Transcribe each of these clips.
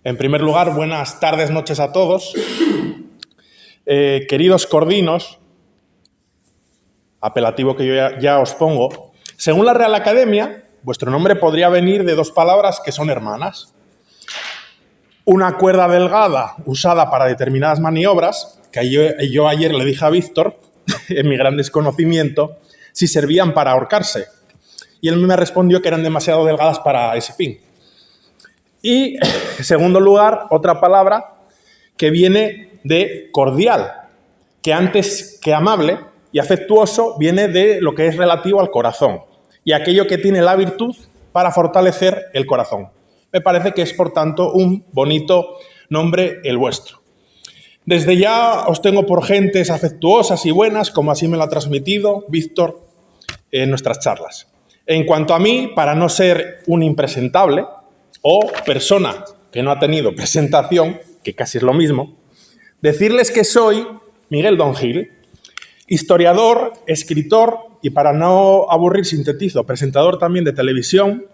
En primer lugar, buenas tardes, noches a todos. Queridos cordinos, apelativo que yo ya os pongo, según la Real Academia, vuestro nombre podría venir de dos palabras que son hermanas. Una cuerda delgada usada para determinadas maniobras, que yo ayer le dije a Víctor, en mi gran desconocimiento, si servían para ahorcarse. Y él me respondió que eran demasiado delgadas para ese fin. Y, en segundo lugar, otra palabra que viene de cordial, que antes que amable y afectuoso viene de lo que es relativo al corazón y aquello que tiene la virtud para fortalecer el corazón. Me parece que es, por tanto, un bonito nombre el vuestro. Desde ya os tengo por gentes afectuosas y buenas, como así me lo ha transmitido Víctor en nuestras charlas. En cuanto a mí, para no ser un impresentable o persona que no ha tenido presentación, que casi es lo mismo, decirles que soy Miguel Dongil, historiador, escritor y, para no aburrir, sintetizo, presentador también de televisión,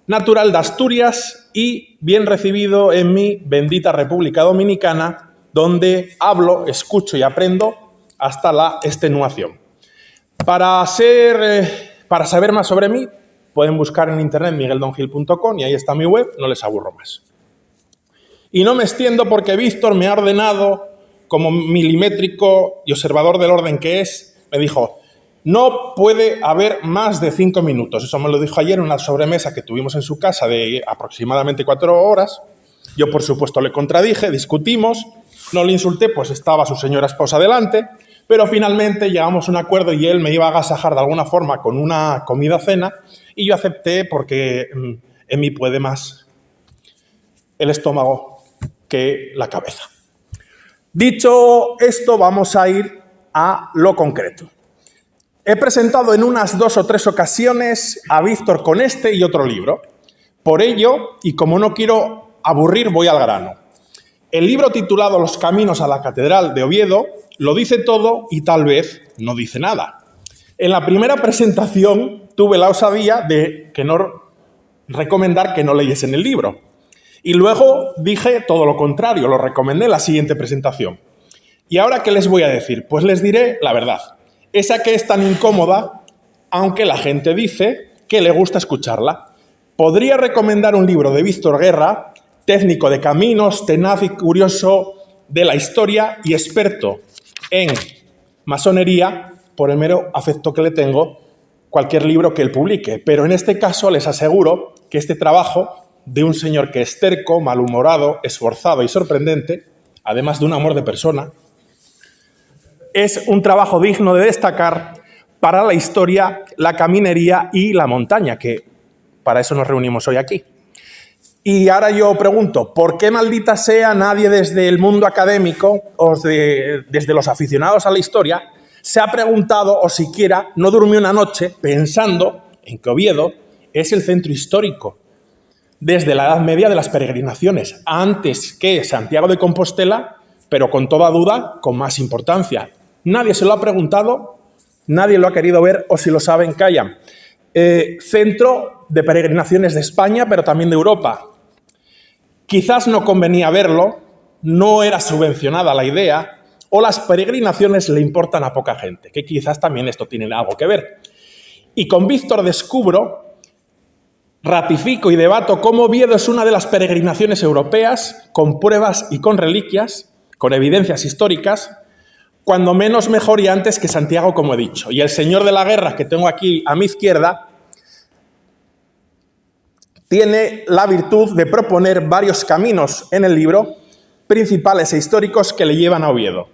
natural de Asturias y bien recibido en mi bendita República Dominicana, donde hablo, escucho y aprendo hasta la extenuación. Para saber más sobre mí, pueden buscar en internet migueldongil.com y ahí está mi web, no les aburro más. Y no me extiendo porque Víctor me ha ordenado, como milimétrico y observador del orden que es, me dijo: no puede haber más de 5 minutos. Eso me lo dijo ayer en una sobremesa que tuvimos en su casa de aproximadamente 4 horas. Yo, por supuesto, le contradije, discutimos, no le insulté, pues estaba su señora esposa delante, pero finalmente llegamos a un acuerdo y él me iba a agasajar de alguna forma con una comida-cena y yo acepté porque en mí puede más el estómago que la cabeza. Dicho esto, vamos a ir a lo concreto. He presentado en unas 2 o 3 ocasiones a Víctor con este y otro libro. Por ello, y como no quiero aburrir, voy al grano. El libro titulado Los caminos a la Catedral de Oviedo lo dice todo y tal vez no dice nada. En la primera presentación tuve la osadía de recomendar que no leyesen el libro. Y luego dije todo lo contrario, lo recomendé en la siguiente presentación. ¿Y ahora qué les voy a decir? Pues les diré la verdad. Esa que es tan incómoda, aunque la gente dice que le gusta escucharla. Podría recomendar un libro de Víctor Guerra, técnico de caminos, tenaz y curioso de la historia y experto en masonería, por el mero afecto que le tengo, cualquier libro que él publique. Pero en este caso les aseguro que este trabajo de un señor que es terco, malhumorado, esforzado y sorprendente, además de un amor de persona, es un trabajo digno de destacar para la historia, la caminería y la montaña, que para eso nos reunimos hoy aquí. Y ahora yo pregunto, ¿por qué maldita sea nadie desde el mundo académico o desde los aficionados a la historia se ha preguntado o siquiera no durmió una noche pensando en que Oviedo es el centro histórico desde la Edad Media de las peregrinaciones, antes que Santiago de Compostela, pero con toda duda con más importancia? Nadie se lo ha preguntado, nadie lo ha querido ver, o si lo saben, callan. Centro de peregrinaciones de España, pero también de Europa. Quizás no convenía verlo, no era subvencionada la idea, o las peregrinaciones le importan a poca gente, que quizás también esto tiene algo que ver. Y con Víctor descubro, ratifico y debato cómo Oviedo es una de las peregrinaciones europeas, con pruebas y con reliquias, con evidencias históricas, cuando menos mejor y antes que Santiago, como he dicho. Y el señor de la guerra que tengo aquí a mi izquierda tiene la virtud de proponer varios caminos en el libro, principales e históricos, que le llevan a Oviedo,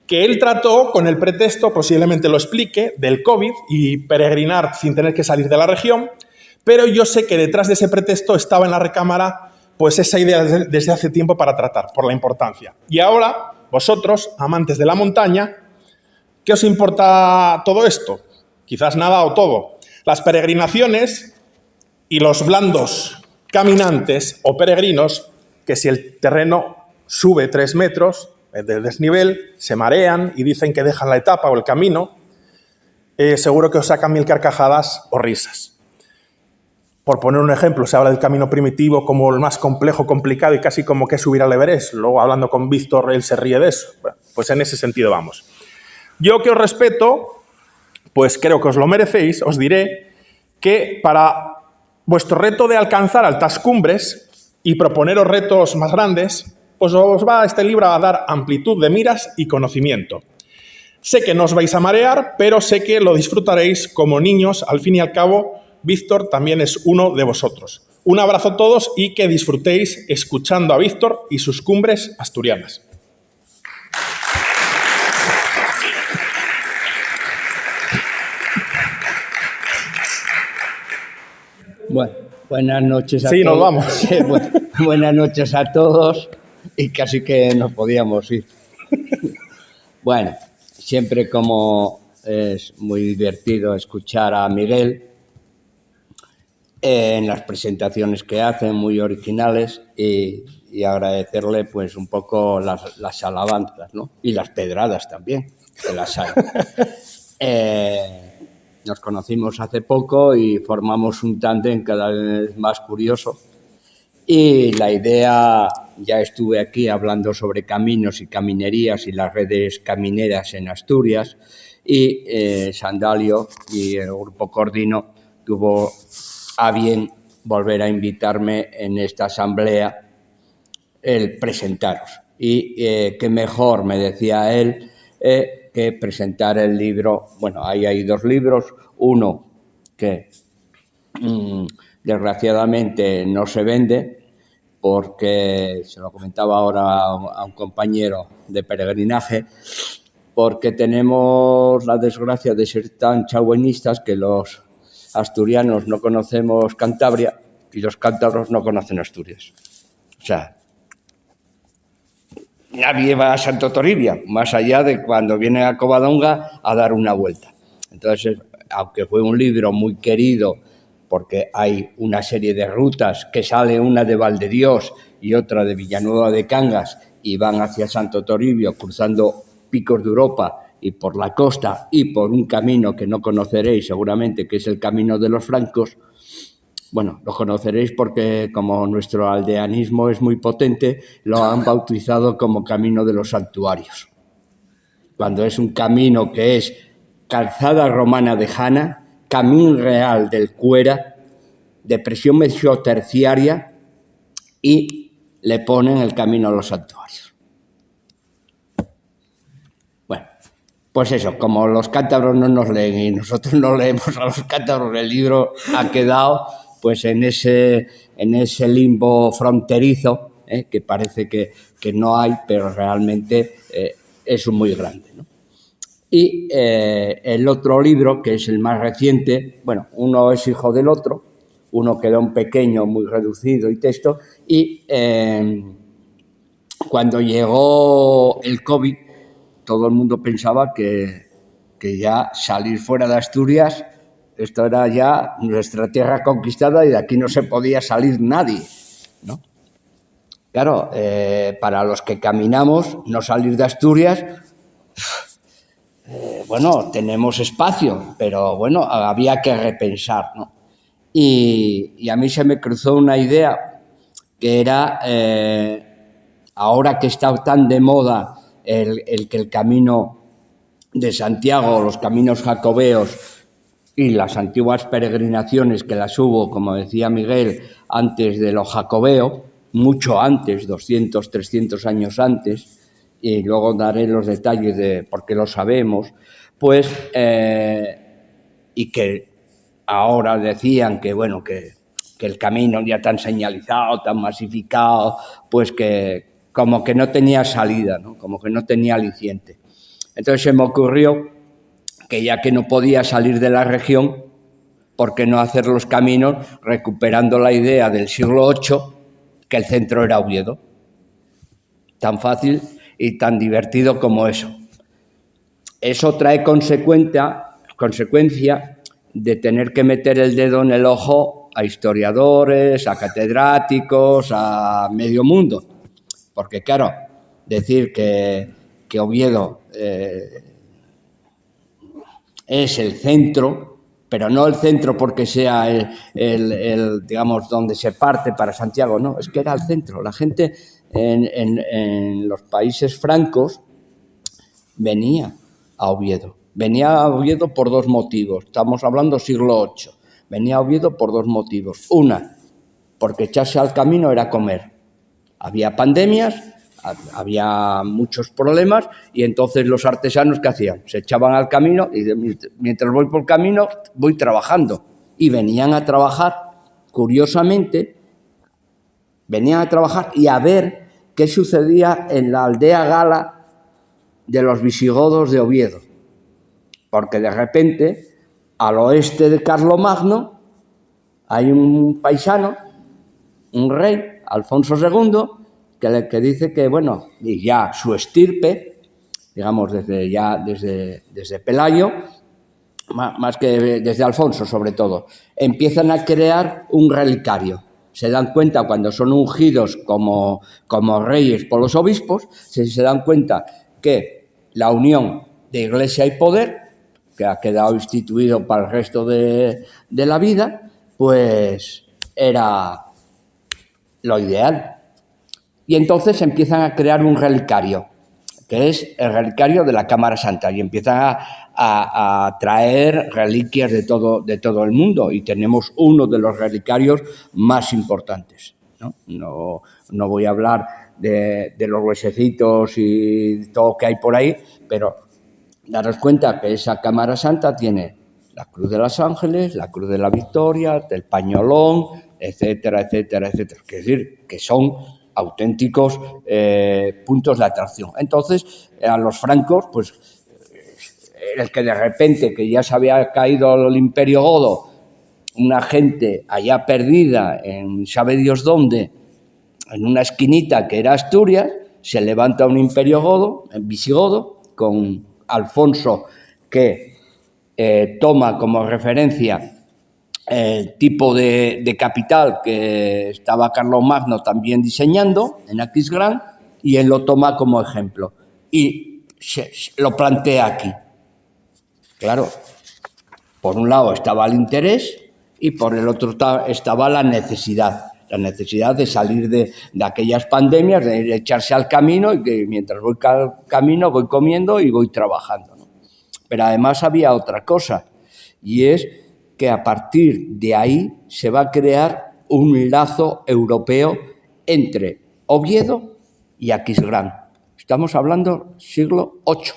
que él trató con el pretexto, posiblemente lo explique, del COVID y peregrinar sin tener que salir de la región, pero yo sé que detrás de ese pretexto estaba en la recámara pues esa idea desde hace tiempo para tratar, por la importancia. Y ahora, vosotros, amantes de la montaña, ¿qué os importa todo esto? Quizás nada o todo. Las peregrinaciones y los blandos caminantes o peregrinos, que si el terreno sube 3 metros de desnivel, se marean y dicen que dejan la etapa o el camino, seguro que os sacan 1000 carcajadas o risas. por poner un ejemplo, se habla del camino primitivo como el más complejo, complicado y casi como que es subir al Everest. Luego, hablando con Víctor, él se ríe de eso. Bueno, pues en ese sentido vamos. Yo, que os respeto, pues creo que os lo merecéis, os diré que para vuestro reto de alcanzar altas cumbres y proponeros retos más grandes, pues os va este libro a dar amplitud de miras y conocimiento. Sé que no os vais a marear, pero sé que lo disfrutaréis como niños. Al fin y al cabo, Víctor también es uno de vosotros. Un abrazo a todos y que disfrutéis escuchando a Víctor y sus cumbres asturianas. Bueno, buenas noches a todos. Sí, nos vamos. Buenas noches a todos y casi que nos podíamos ir. Bueno, siempre como es muy divertido escuchar a Miguel en las presentaciones que hace, muy originales, y agradecerle pues un poco las alabanzas, ¿no? Y las pedradas también, que las hay. Nos conocimos hace poco y formamos un tándem cada vez más curioso. Y la idea, ya estuve aquí hablando sobre caminos y caminerías y las redes camineras en Asturias, y Sandalio y el Grupo Cordino tuvo a bien volver a invitarme en esta asamblea el presentaros. Y qué mejor, me decía él, que presentar el libro. Bueno, ahí hay dos libros, uno que desgraciadamente no se vende porque, se lo comentaba ahora a un compañero de peregrinaje, porque tenemos la desgracia de ser tan chauvinistas que los asturianos no conocemos Cantabria y los cántabros no conocen Asturias. O sea, nadie va a Santo Toribia, más allá de cuando viene a Covadonga a dar una vuelta. Entonces, aunque fue un libro muy querido, porque hay una serie de rutas, que sale una de Valdedios y otra de Villanueva de Cangas, y van hacia Santo Toribio, cruzando picos de Europa y por la costa y por un camino que no conoceréis seguramente, que es el Camino de los Francos. Bueno, lo conoceréis porque, como nuestro aldeanismo es muy potente, lo han bautizado como Camino de los Santuarios. Cuando es un camino que es calzada romana de Jana, camino real del Cuera, depresión mesioterciaria, y le ponen el Camino a los Santuarios. Bueno, pues eso, como los cántabros no nos leen y nosotros no leemos a los cántabros, el libro ha quedado pues en ese limbo fronterizo, que parece que no hay, pero realmente es muy grande, ¿no? Y el otro libro, que es el más reciente, bueno, uno es hijo del otro, uno queda un pequeño, muy reducido y texto, y cuando llegó el COVID, todo el mundo pensaba que ya salir fuera de Asturias, esto era ya nuestra tierra conquistada y de aquí no se podía salir nadie, ¿no? Claro, para los que caminamos, no salir de Asturias, bueno, tenemos espacio, pero bueno, había que repensar, ¿no? Y a mí se me cruzó una idea que era, ahora que está tan de moda el que el camino de Santiago, los caminos jacobeos y las antiguas peregrinaciones que las hubo, como decía Miguel, antes de lo jacobeo, mucho antes, 200, 300 años antes, y luego daré los detalles de por qué lo sabemos, pues, y que ahora decían que, bueno, que el camino ya tan señalizado, tan masificado, pues que como que no tenía salida, ¿no? Como que no tenía aliciente. Entonces se me ocurrió que ya que no podía salir de la región, ¿por qué no hacer los caminos recuperando la idea del siglo VIII, que el centro era Oviedo? Tan fácil y tan divertido como eso. Eso trae consecuencia de tener que meter el dedo en el ojo a historiadores, a catedráticos, a medio mundo. Porque claro, decir que Oviedo es el centro, pero no el centro porque sea digamos, donde se parte para Santiago, no, es que era el centro. La gente en los países francos venía a Oviedo. Venía a Oviedo por dos motivos. Estamos hablando siglo VIII. Venía a Oviedo por dos motivos. Una, porque echarse al camino era comer. Había pandemias, había muchos problemas y entonces los artesanos, ¿qué hacían? Se echaban al camino y mientras voy por el camino voy trabajando. Y venían a trabajar, curiosamente, venían a trabajar y a ver qué sucedía en la aldea gala de los visigodos de Oviedo. Porque de repente, al oeste de Carlomagno, hay un paisano, un rey, Alfonso II, que dice que, bueno, y ya su estirpe, digamos, desde Pelayo, más que desde Alfonso sobre todo, empiezan a crear un relicario. Se dan cuenta cuando son ungidos como reyes por los obispos, se dan cuenta que la unión de iglesia y poder, que ha quedado instituido para el resto de la vida, pues era lo ideal. Y entonces empiezan a crear un relicario, que es el relicario de la Cámara Santa, y empiezan a traer reliquias de todo el mundo, y tenemos uno de los relicarios más importantes, ¿no? No voy a hablar de los huesecitos y todo lo que hay por ahí, pero daros cuenta que esa Cámara Santa tiene la Cruz de los Ángeles, la Cruz de la Victoria, el Pañolón, etcétera, etcétera, etcétera. Es decir, que son auténticos puntos de atracción. Entonces, a los francos, pues, el que de repente, que ya se había caído el Imperio Godo, una gente allá perdida en sabe Dios dónde, en una esquinita que era Asturias, se levanta un Imperio Godo, visigodo, con Alfonso, que toma como referencia el tipo de capital que estaba Carlomagno también diseñando en Aquisgrán, y él lo toma como ejemplo y lo plantea aquí. Claro, por un lado estaba el interés y por el otro estaba la necesidad de salir de aquellas pandemias, de echarse al camino, y que mientras voy al camino voy comiendo y voy trabajando, ¿no? Pero además había otra cosa, y es que a partir de ahí se va a crear un lazo europeo entre Oviedo y Aquisgrán. Estamos hablando siglo VIII,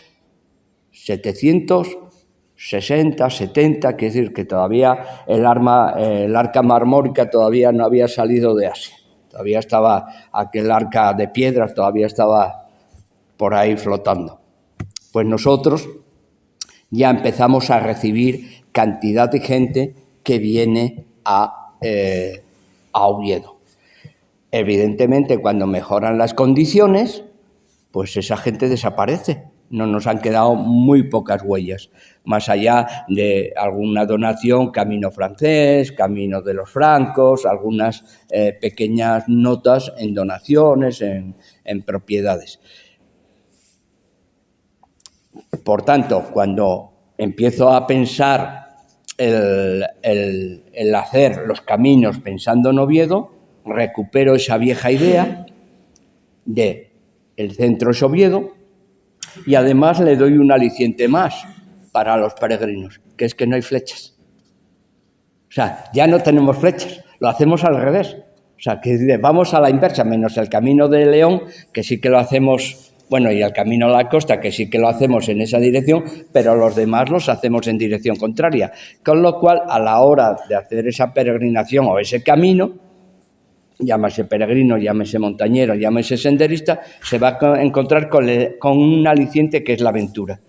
760, 70, quiere decir que todavía el arca marmórica todavía no había salido de Asia. Todavía estaba aquel arca de piedras, todavía estaba por ahí flotando. Pues nosotros ya empezamos a recibir cantidad de gente que viene a Oviedo. Evidentemente, cuando mejoran las condiciones, pues esa gente desaparece. No nos han quedado muy pocas huellas, más allá de alguna donación, camino francés, camino de los francos, algunas pequeñas notas en donaciones, en propiedades. Por tanto, cuando empiezo a pensar el hacer los caminos pensando en Oviedo, recupero esa vieja idea de el centro es Oviedo, y además le doy un aliciente más para los peregrinos, que es que no hay flechas. O sea, ya no tenemos flechas, lo hacemos al revés. O sea, que vamos a la inversa, menos el Camino de León, que sí que lo hacemos, bueno, y el Camino a la Costa, que sí que lo hacemos en esa dirección, pero los demás los hacemos en dirección contraria. Con lo cual, a la hora de hacer esa peregrinación o ese camino, llámese peregrino, llámese montañero, llámese senderista, se va a encontrar con un aliciente que es la aventura.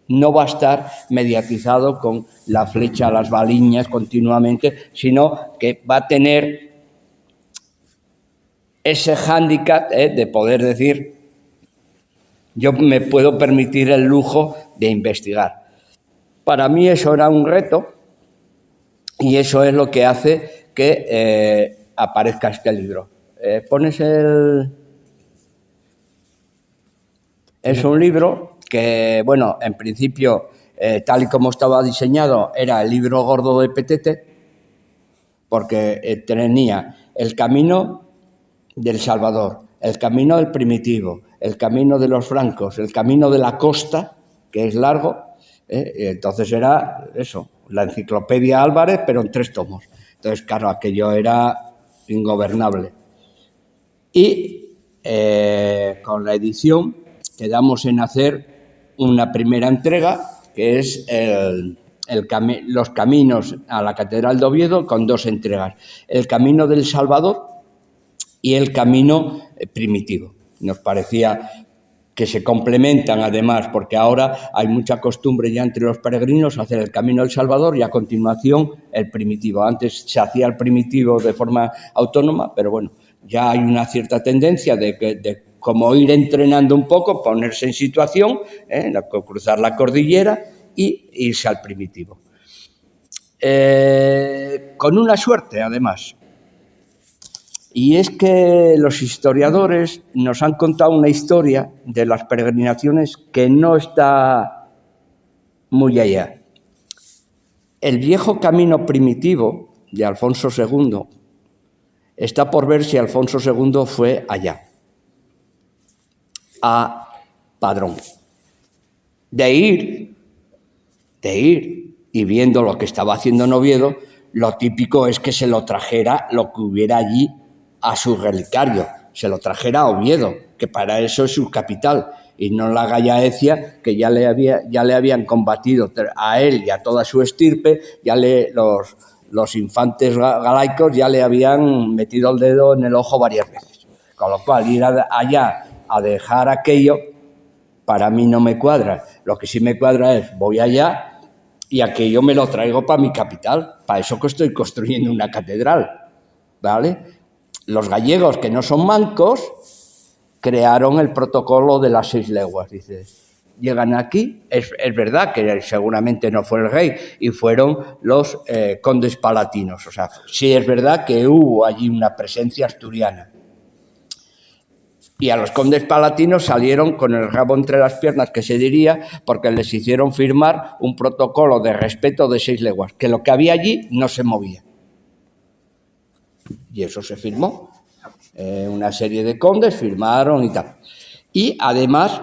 No va a estar mediatizado con la flecha, las baliñas continuamente, sino que va a tener ese hándicap de poder decir, yo me puedo permitir el lujo de investigar. Para mí eso era un reto, y eso es lo que hace que aparezca este libro. Pones es un libro que, bueno, en principio tal y como estaba diseñado, era el libro gordo de Petete, porque tenía el camino del Salvador, el camino del Primitivo, el camino de los francos, el camino de la costa, que es largo. Entonces era eso, la enciclopedia Álvarez, pero en 3 tomos. Entonces, claro, aquello era ingobernable. Y con la edición quedamos en hacer una primera entrega, que es los caminos a la Catedral de Oviedo, con 2 entregas. El camino del Salvador y el camino primitivo. Nos parecía que se complementan además, porque ahora hay mucha costumbre ya entre los peregrinos hacer el Camino del Salvador y a continuación el primitivo. Antes se hacía el primitivo de forma autónoma, pero bueno, ya hay una cierta tendencia de como ir entrenando un poco, ponerse en situación, cruzar la cordillera y irse al primitivo. Con una suerte, además. Y es que los historiadores nos han contado una historia de las peregrinaciones que no está muy allá. El viejo camino primitivo de Alfonso II está por ver si Alfonso II fue allá, a Padrón. De ir y viendo lo que estaba haciendo en Oviedo, lo típico es que se lo trajera lo que hubiera allí a su relicario, se lo trajera a Oviedo, que para eso es su capital, y no la Gallaecia, que ya le habían combatido a él y a toda su estirpe, los infantes galaicos ya le habían metido el dedo en el ojo varias veces. Con lo cual, ir allá a dejar aquello, para mí no me cuadra. Lo que sí me cuadra es, voy allá y aquello me lo traigo para mi capital, para eso que estoy construyendo una catedral, ¿vale? Los gallegos, que no son mancos, crearon el protocolo de las 6 leguas. Dice, llegan aquí, es verdad que seguramente no fue el rey, y fueron los condes palatinos. O sea, sí es verdad que hubo allí una presencia asturiana. Y a los condes palatinos salieron con el rabo entre las piernas, que se diría, porque les hicieron firmar un protocolo de respeto de 6 leguas, que lo que había allí no se movía. Y eso se firmó. Una serie de condes firmaron y tal. Y además,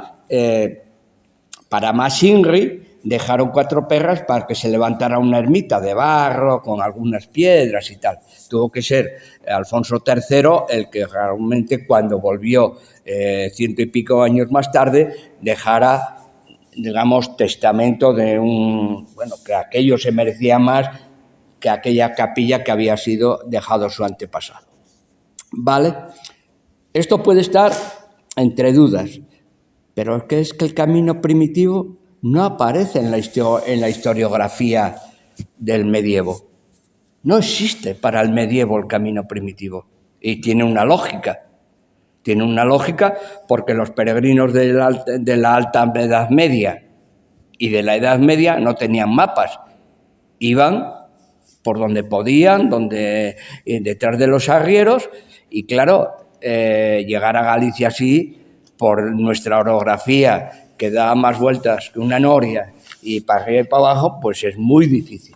para más Inri, dejaron 4 perras para que se levantara una ermita de barro con algunas piedras y tal. Tuvo que ser Alfonso III el que realmente, cuando volvió 100 y pico años más tarde, dejara, digamos, testamento de que aquello se merecía más que aquella capilla que había sido dejado su antepasado. ¿Vale? Esto puede estar entre dudas, pero es que el camino primitivo no aparece en la historiografía del medievo. No existe para el medievo el camino primitivo, y tiene una lógica. Tiene una lógica porque los peregrinos de la Alta Edad Media y de la Edad Media no tenían mapas. Iban por donde podían, detrás de los arrieros, y claro, llegar a Galicia así, por nuestra orografía, que da más vueltas que una noria, y para arriba y para abajo, pues es muy difícil,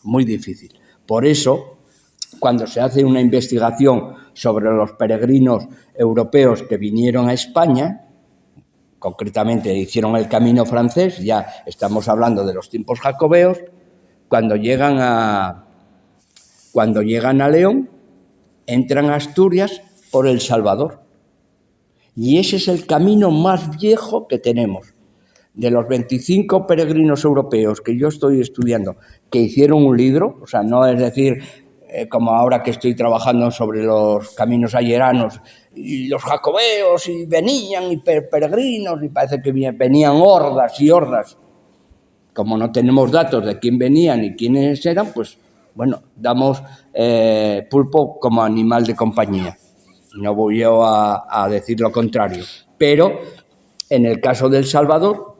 muy difícil. Por eso, cuando se hace una investigación sobre los peregrinos europeos que vinieron a España, concretamente hicieron el camino francés, ya estamos hablando de los tiempos jacobeos, cuando llegan a León, entran a Asturias por El Salvador. Y ese es el camino más viejo que tenemos. De los 25 peregrinos europeos que yo estoy estudiando, que hicieron un libro, o sea, no es decir, como ahora que estoy trabajando sobre los caminos ayeranos, y los jacobeos, y venían, y peregrinos, y parece que venían hordas y hordas. Como no tenemos datos de quién venían y quiénes eran, pues, bueno, damos pulpo como animal de compañía. No voy yo a decir lo contrario. Pero, en el caso de El Salvador,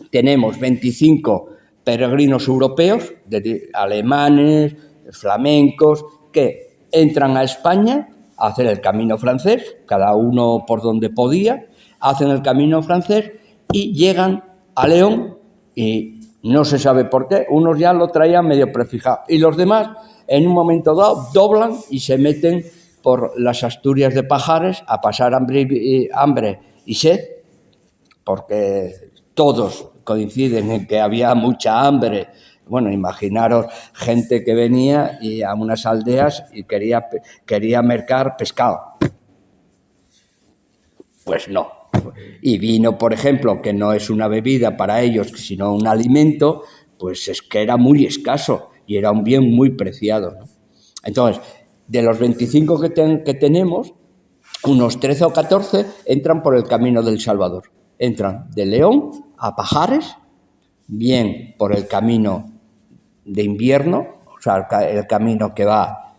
tenemos 25 peregrinos europeos, alemanes, flamencos, que entran a España a hacer el camino francés, cada uno por donde podía, hacen el camino francés y llegan a León, y No se sabe por qué, unos ya lo traían medio prefijado y los demás en un momento dado doblan y se meten por las Asturias de Pajares a pasar hambre y sed, porque todos coinciden en que había mucha hambre. Bueno, imaginaros gente que venía y a unas aldeas y quería mercar pescado. Pues no. Y vino, por ejemplo, que no es una bebida para ellos, sino un alimento, pues es que era muy escaso y era un bien muy preciado, ¿no? Entonces, de los 25 que tenemos, unos 13 o 14 entran por el camino del Salvador. Entran de León a Pajares, bien por el camino de invierno, o sea, el camino que va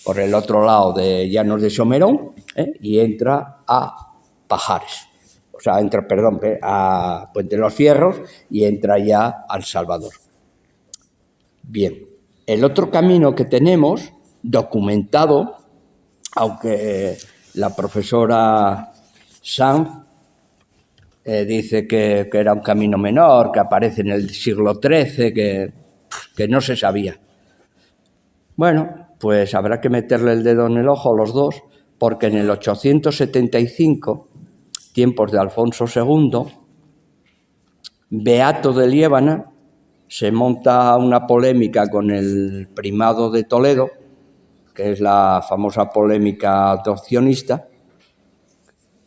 por el otro lado de Llanos de Somerón, y entra a Pajares. O sea, entra, perdón, a Puente de los Fierros y entra ya al Salvador. Bien, el otro camino que tenemos documentado, aunque la profesora Sanz dice que era un camino menor, que aparece en el siglo XIII, que no se sabía. Bueno, pues habrá que meterle el dedo en el ojo los dos, porque en el 875, tiempos de Alfonso II, Beato de Liébana se monta una polémica con el primado de Toledo, que es la famosa polémica adopcionista,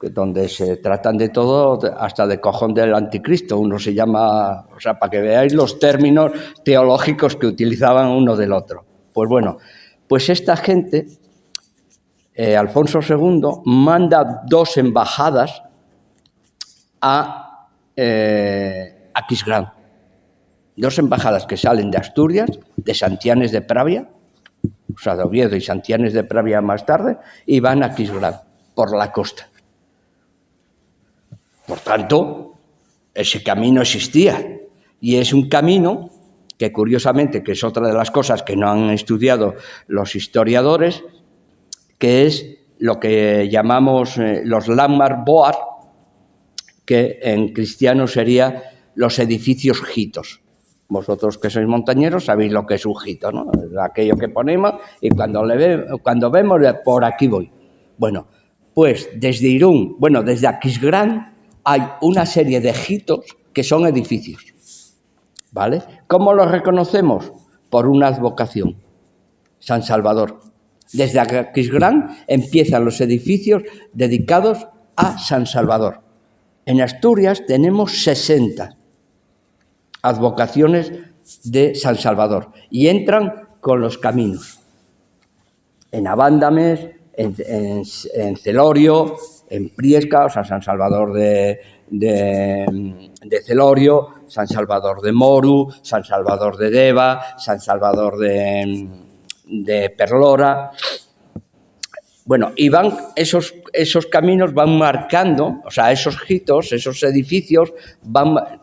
donde se tratan de todo, hasta de cojón del anticristo. Uno se llama, o sea, para que veáis los términos teológicos que utilizaban uno del otro. Pues bueno, pues esta gente, Alfonso II, manda 2 embajadas a Aquisgrán. 2 embajadas que salen de Asturias, de Santianes de Pravia, o sea, de Oviedo y Santianes de Pravia más tarde, y van a Aquisgrán, por la costa. Por tanto, ese camino existía. Y es un camino que, curiosamente, que es otra de las cosas que no han estudiado los historiadores, que es lo que llamamos los landmark board, que en cristiano sería los edificios jitos. Vosotros que sois montañeros sabéis lo que es un jito, ¿no? Es aquello que ponemos y cuando vemos, por aquí voy. Bueno, pues desde Irún, desde Aquisgrán, hay una serie de jitos que son edificios, ¿vale? ¿Cómo los reconocemos? Por una advocación, San Salvador. Desde Aquisgrán empiezan los edificios dedicados a San Salvador. En Asturias tenemos 60 advocaciones de San Salvador y entran con los caminos. En Abándames, en Celorio, en Priesca, o sea, San Salvador de Celorio, San Salvador de Moru, San Salvador de Deva, San Salvador de Perlora. Bueno, y van esos caminos van marcando, o sea, esos jitos, esos edificios,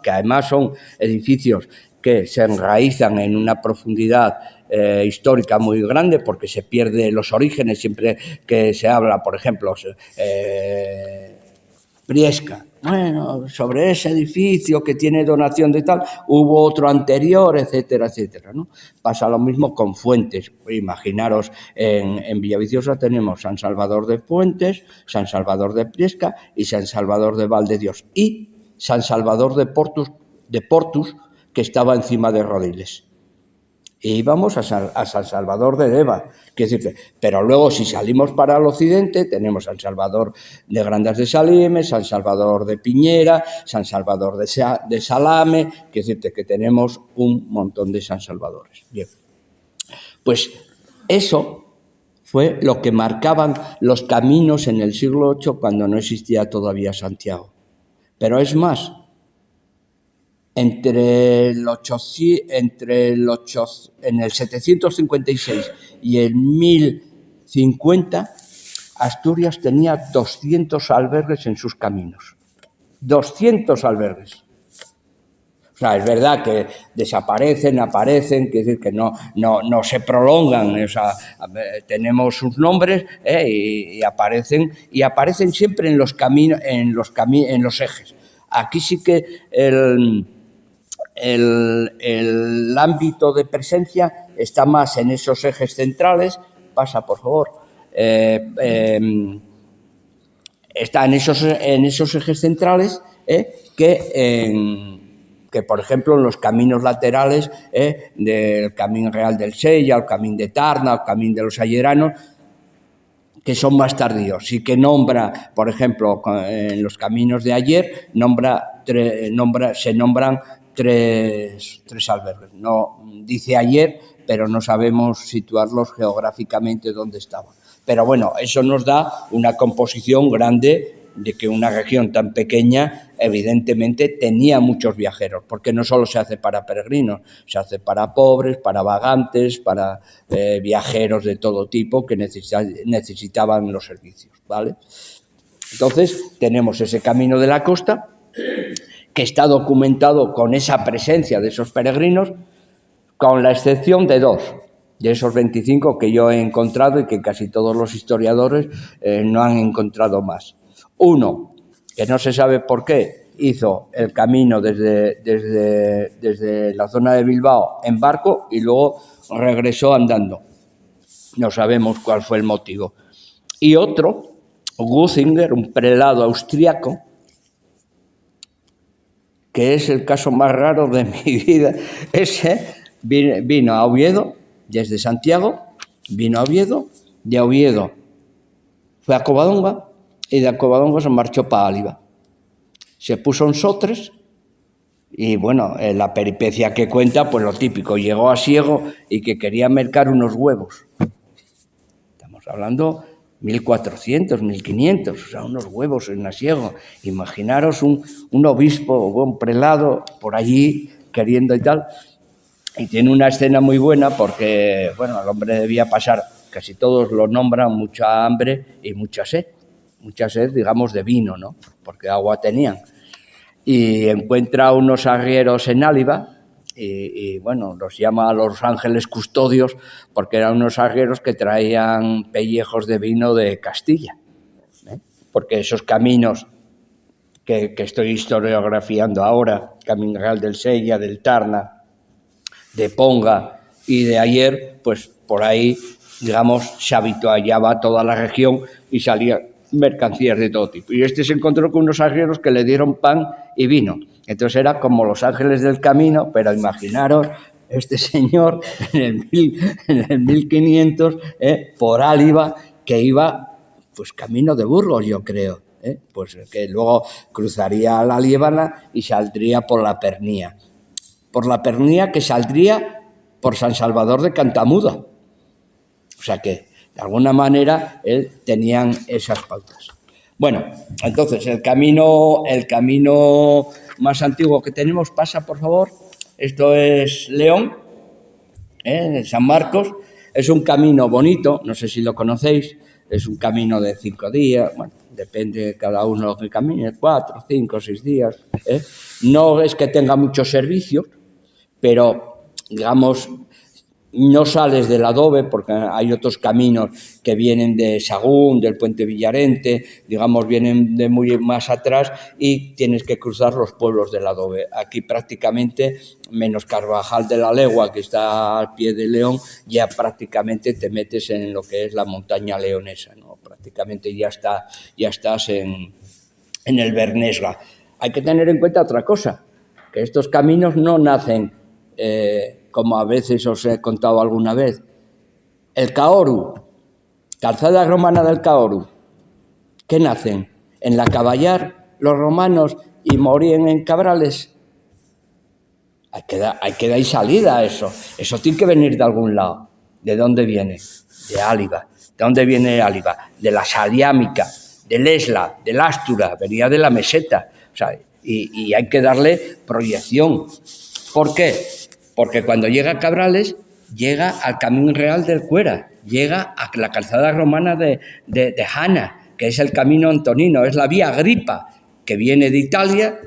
que además son edificios que se enraizan en una profundidad histórica muy grande, porque se pierde los orígenes siempre que se habla, por ejemplo, Priesca. Bueno, sobre ese edificio que tiene donación de tal, hubo otro anterior, etcétera, etcétera, ¿no? Pasa lo mismo con Fuentes. Imaginaros, en Villaviciosa tenemos San Salvador de Fuentes, San Salvador de Priesca y San Salvador de Valdeorras. Y San Salvador de Portus, que estaba encima de Rodiles. Y íbamos a San Salvador de Deva, pero luego si salimos para el occidente tenemos San Salvador de Grandas de Salime, San Salvador de Piñera, San Salvador de Salame, que tenemos un montón de San Salvadores. Bien, pues eso fue lo que marcaban los caminos en el siglo VIII cuando no existía todavía Santiago. Pero es más, en el 756 y el 1050, Asturias tenía 200 albergues en sus caminos. 200 albergues. O sea, es verdad que desaparecen, aparecen, quiere decir que no se prolongan. O sea, tenemos sus nombres y aparecen siempre en los caminos, en los ejes. Aquí sí que el ámbito de presencia está más en esos ejes centrales, pasa por favor, está en esos ejes centrales que, por ejemplo, en los caminos laterales del Camí Real del Sella, el Camí de Tarna, el Camí de los Ayeranos, que son más tardíos, y que nombra, por ejemplo, en los caminos de ayer, se nombran tres albergues. No dice ayer, pero no sabemos situarlos geográficamente dónde estaban. Pero bueno, eso nos da una composición grande de que una región tan pequeña evidentemente tenía muchos viajeros, porque no solo se hace para peregrinos, se hace para pobres, para vagantes, para viajeros de todo tipo que necesitaban los servicios, ¿vale? Entonces tenemos ese camino de la costa que está documentado con esa presencia de esos peregrinos, con la excepción de dos, de esos 25 que yo he encontrado y que casi todos los historiadores no han encontrado más. Uno, que no se sabe por qué, hizo el camino desde la zona de Bilbao en barco y luego regresó andando. No sabemos cuál fue el motivo. Y otro, Guzinger, un prelado austriaco, que es el caso más raro de mi vida. Ese vino a Oviedo, desde Santiago, vino a Oviedo, de Oviedo fue a Covadonga y de Covadonga se marchó para Áliva. Se puso en Sotres y, bueno, la peripecia que cuenta, pues lo típico, llegó a Siego y que quería mercar unos huevos. Estamos hablando 1400, 1500, o sea, unos huevos en Asiego. Imaginaros un obispo o un prelado por allí queriendo y tal. Y tiene una escena muy buena porque, bueno, el hombre debía pasar, casi todos lo nombran, mucha hambre y mucha sed, digamos, de vino, ¿no? Porque agua tenían. Y encuentra unos arrieros en Áliva y bueno, los llama a los ángeles custodios porque eran unos arrieros que traían pellejos de vino de Castilla, ¿eh? Porque esos caminos que estoy historiografiando ahora, Camino Real del Sella, del Tarna, de Ponga y de ayer, pues por ahí, digamos, se habituallaba toda la región y salían mercancías de todo tipo. Y se encontró con unos arrieros que le dieron pan y vino. Entonces era como los ángeles del camino, pero imaginaros este señor en el 1500 por Áliva, que iba pues camino de Burgos, yo creo, pues que luego cruzaría la Liébana y saldría por la Pernía. Por la Pernía que saldría por San Salvador de Cantamuda. O sea que, de alguna manera, tenían esas pautas. Bueno, entonces, el camino más antiguo que tenemos, pasa, por favor. Esto es León, San Marcos. Es un camino bonito, no sé si lo conocéis. Es un camino de 5 días, bueno, depende de cada uno lo que camine, 4, 5, 6 días. No es que tenga muchos servicios, pero, digamos, no sales del Adobe porque hay otros caminos que vienen de Sagún, del Puente Villarente, digamos, vienen de muy más atrás y tienes que cruzar los pueblos del Adobe. Aquí prácticamente, menos Carvajal de la Legua, que está al pie de León, ya prácticamente te metes en lo que es la montaña leonesa, ¿no? Prácticamente ya estás en el Bernesga. Hay que tener en cuenta otra cosa, que estos caminos no nacen como a veces os he contado alguna vez. El Caoru, calzada romana del Caoru, ¿qué nacen? En la Caballar, los romanos, y morían en Cabrales. Hay que dar salida a eso. Eso tiene que venir de algún lado. ¿De dónde viene? De Áliva. ¿De dónde viene Áliva? De la Saliámica, del Esla, del Ástura, venía de la meseta. O sea, y hay que darle proyección. ¿Por qué? Porque cuando llega a Cabrales, llega al Camino Real del Cuera, llega a la calzada romana de Jana, que es el camino antonino, es la vía Agripa, que viene de Italia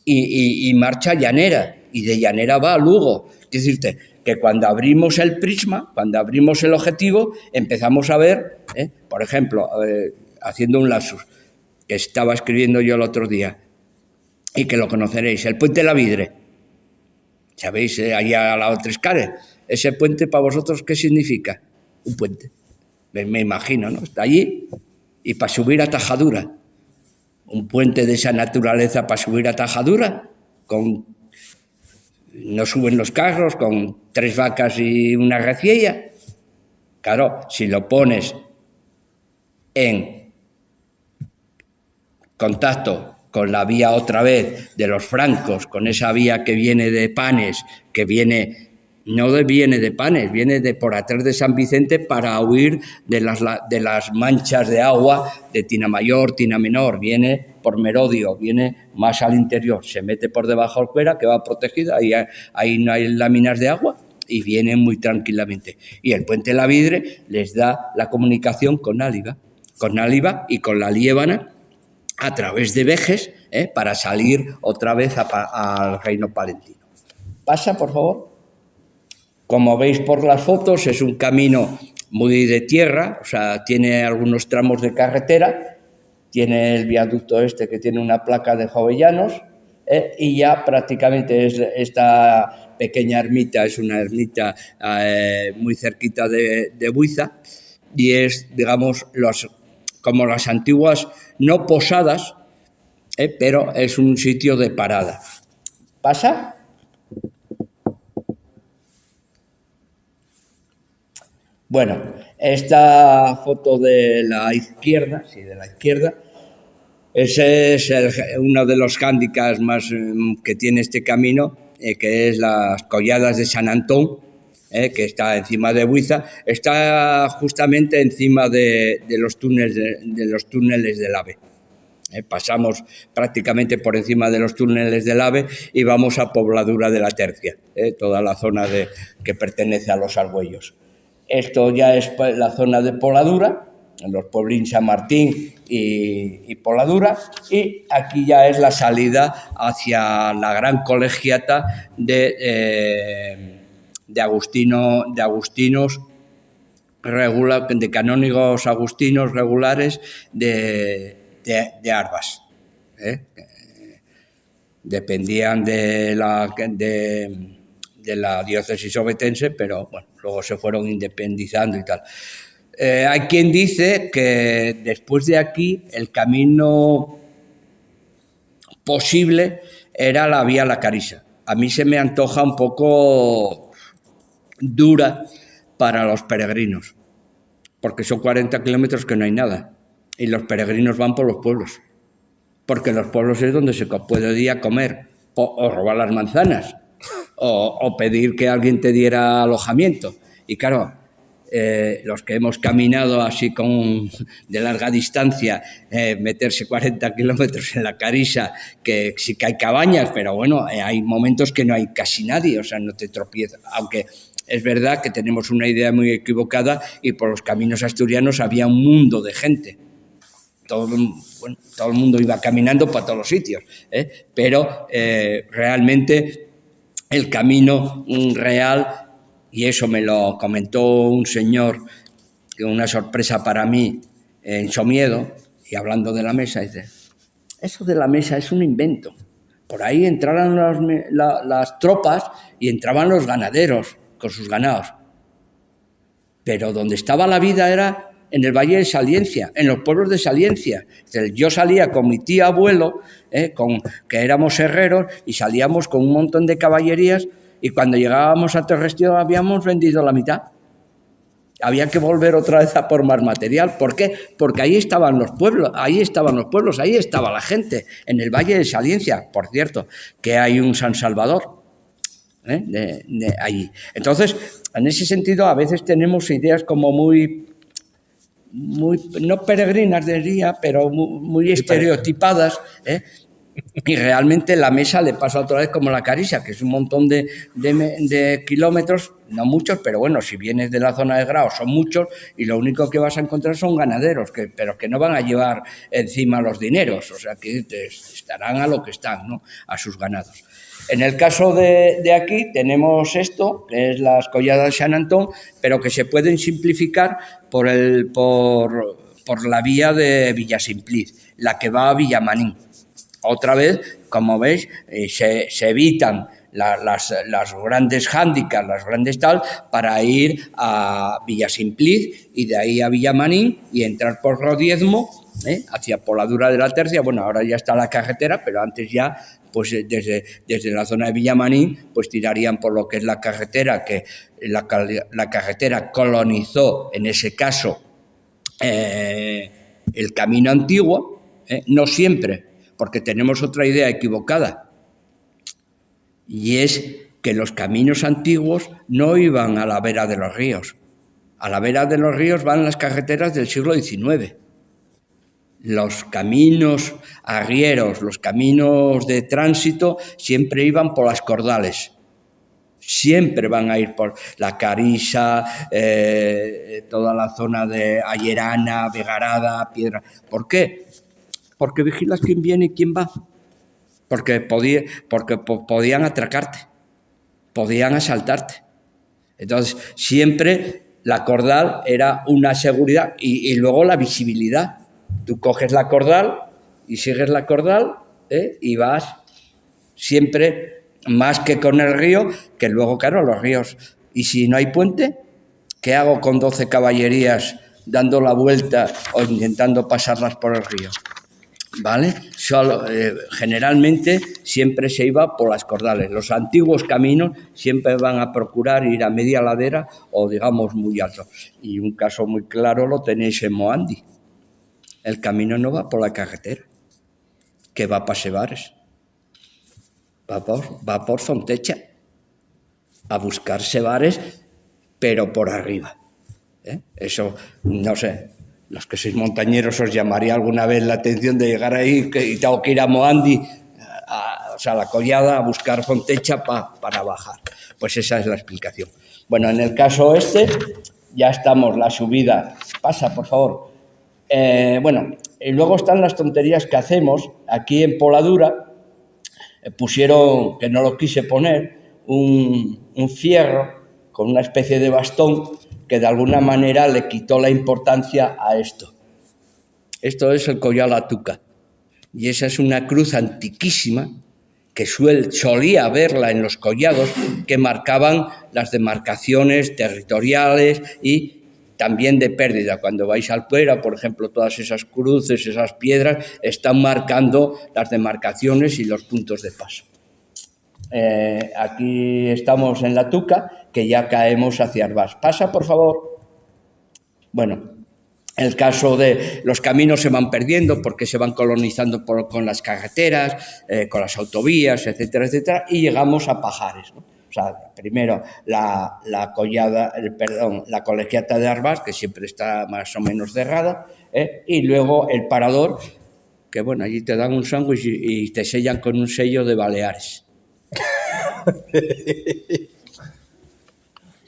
y marcha a Llanera, y de Llanera va a Lugo. Es decir, que cuando abrimos el prisma, cuando abrimos el objetivo, empezamos a ver, por ejemplo, haciendo un lapsus, que estaba escribiendo yo el otro día, y que lo conoceréis, el Puente de la Vidre. ¿Sabéis? Ahí al lado de Trescares. Ese puente para vosotros, ¿qué significa? Un puente. Me imagino, ¿no? Está allí y para subir a Tajadura. Un puente de esa naturaleza para subir a Tajadura, no suben los carros con 3 vacas y una reciella. Claro, si lo pones en contacto con la vía otra vez de los francos, con esa vía que viene de Panes, que viene de Panes, viene de por atrás de San Vicente para huir de las manchas de agua de Tina Mayor, Tina Menor, viene por Merodio, viene más al interior, se mete por debajo del Cuera, que va protegida, ahí no hay láminas de agua, y viene muy tranquilamente. Y el puente La Vidre les da la comunicación con Áliva y con la Liébana, a través de Vejes, para salir otra vez al reino palentino. Pasa, por favor. Como veis por las fotos, es un camino muy de tierra, o sea, tiene algunos tramos de carretera, tiene el viaducto que tiene una placa de Jovellanos, y ya prácticamente esta pequeña ermita es una ermita muy cerquita de Buiza, y es, digamos, como las antiguas, no posadas, pero es un sitio de parada. ¿Pasa? Bueno, esta foto de la izquierda, ese es uno de los hándicaps más que tiene este camino, que es las Colladas de Sant Antón, que está encima de Buiza, está justamente encima de los túneles del AVE. Pasamos prácticamente por encima de los túneles del AVE y vamos a Pobladura de la Tercia, toda la zona que pertenece a los Argüellos. Esto ya es la zona de Pobladura, los pueblín San Martín y Pobladura, y aquí ya es la salida hacia la gran colegiata de agustinos de canónigos agustinos regulares de Arbas. Dependían de la diócesis ovetense, pero bueno, luego se fueron independizando y tal. Hay quien dice que después de aquí el camino posible era la vía La Carissa. A mí se me antoja un poco dura para los peregrinos, porque son 40 kilómetros que no hay nada, y los peregrinos van por los pueblos, porque en los pueblos es donde se puede ir a comer, o robar las manzanas, o pedir que alguien te diera alojamiento. Y claro, los que hemos caminado así de larga distancia, meterse 40 kilómetros en La Carissa, que sí que hay cabañas, pero bueno, hay momentos que no hay casi nadie, o sea, no te tropiezas, aunque es verdad que tenemos una idea muy equivocada y por los caminos asturianos había un mundo de gente. Todo el mundo iba caminando para todos los sitios, pero realmente el camino real, y eso me lo comentó un señor, que una sorpresa para mí, en Somiedo, y hablando de la mesa, dice, eso de la mesa es un invento. Por ahí entraron las tropas y entraban los ganaderos con sus ganados. Pero donde estaba la vida era en el Valle de Saliencia, en los pueblos de Saliencia. Yo salía con mi tío abuelo, que éramos herreros, y salíamos con un montón de caballerías, y cuando llegábamos a Terrestio habíamos vendido la mitad. Había que volver otra vez a por más material. ¿Por qué? Porque ahí estaban los pueblos, ahí estaba la gente, en el Valle de Saliencia, por cierto, que hay un San Salvador allí. Entonces, en ese sentido, a veces tenemos ideas como muy no peregrinas diría, pero muy estereotipadas, y realmente la mesa le pasa otra vez como La Carissa, que es un montón de kilómetros, no muchos, pero bueno, si vienes de la zona de Grao son muchos, y lo único que vas a encontrar son ganaderos, pero que no van a llevar encima los dineros, o sea que estarán a lo que están, ¿no? A sus ganados. En el caso de aquí tenemos esto, que es las Colladas de Sant Antón, pero que se pueden simplificar por la vía de Villasimpliz, la que va a Villamanín. Otra vez, como veis, se evitan las grandes hándicaps, las grandes tal, para ir a Villasimpliz y de ahí a Villamanín y entrar por Rodiezmo, hacia Poladura de la Tercia. Bueno, ahora ya está la carretera, pero antes ya, pues desde la zona de Villamanín, pues tirarían por lo que es la carretera, que la carretera colonizó, en ese caso, el camino antiguo, no siempre, porque tenemos otra idea equivocada, y es que los caminos antiguos no iban a la vera de los ríos. A la vera de los ríos van las carreteras del siglo XIX. Los caminos arrieros, los caminos de tránsito, siempre iban por las cordales. Siempre van a ir por la Carisa, toda la zona de Ayerana, Vegarada, Piedra. ¿Por qué? Porque vigilas quién viene y quién va. Porque podían atracarte, podían asaltarte. Entonces, siempre la cordal era una seguridad y luego la visibilidad. Tú coges la cordal y sigues la cordal, y vas siempre más que con el río, que luego, claro, los ríos. Y si no hay puente, ¿qué hago con 12 caballerías dando la vuelta o intentando pasarlas por el río? ¿Vale? Generalmente siempre se iba por las cordales. Los antiguos caminos siempre van a procurar ir a media ladera o, digamos, muy alto. Y un caso muy claro lo tenéis en Moandi. El camino no va por la carretera, que va para Sebares. Va por Fontecha, a buscar Sebares, pero por arriba. Eso, no sé, los que sois montañeros os llamaría alguna vez la atención de llegar ahí y tengo que ir a Moandi, o sea, a la collada, a buscar Fontecha para bajar. Pues esa es la explicación. Bueno, en el caso ya estamos, la subida. Pasa, por favor. Bueno, y luego están las tonterías que hacemos. Aquí en Poladura pusieron, que no lo quise poner, un fierro con una especie de bastón que de alguna manera le quitó la importancia a esto. Esto es el Collao La Tuca. Y esa es una cruz antiquísima que solía verla en los collados, que marcaban las demarcaciones territoriales y también de pérdida. Cuando vais al Puera, por ejemplo, todas esas cruces, esas piedras, están marcando las demarcaciones y los puntos de paso. Aquí estamos en La Tuca, que ya caemos hacia Arbás. Pasa, por favor. Bueno, el caso de los caminos se van perdiendo porque se van colonizando con las carreteras, con las autovías, etcétera, etcétera, y llegamos a Pajares, ¿no? O sea, primero la colegiata de Arbás, que siempre está más o menos cerrada, y luego el parador, que bueno, allí te dan un sándwich y te sellan con un sello de Baleares.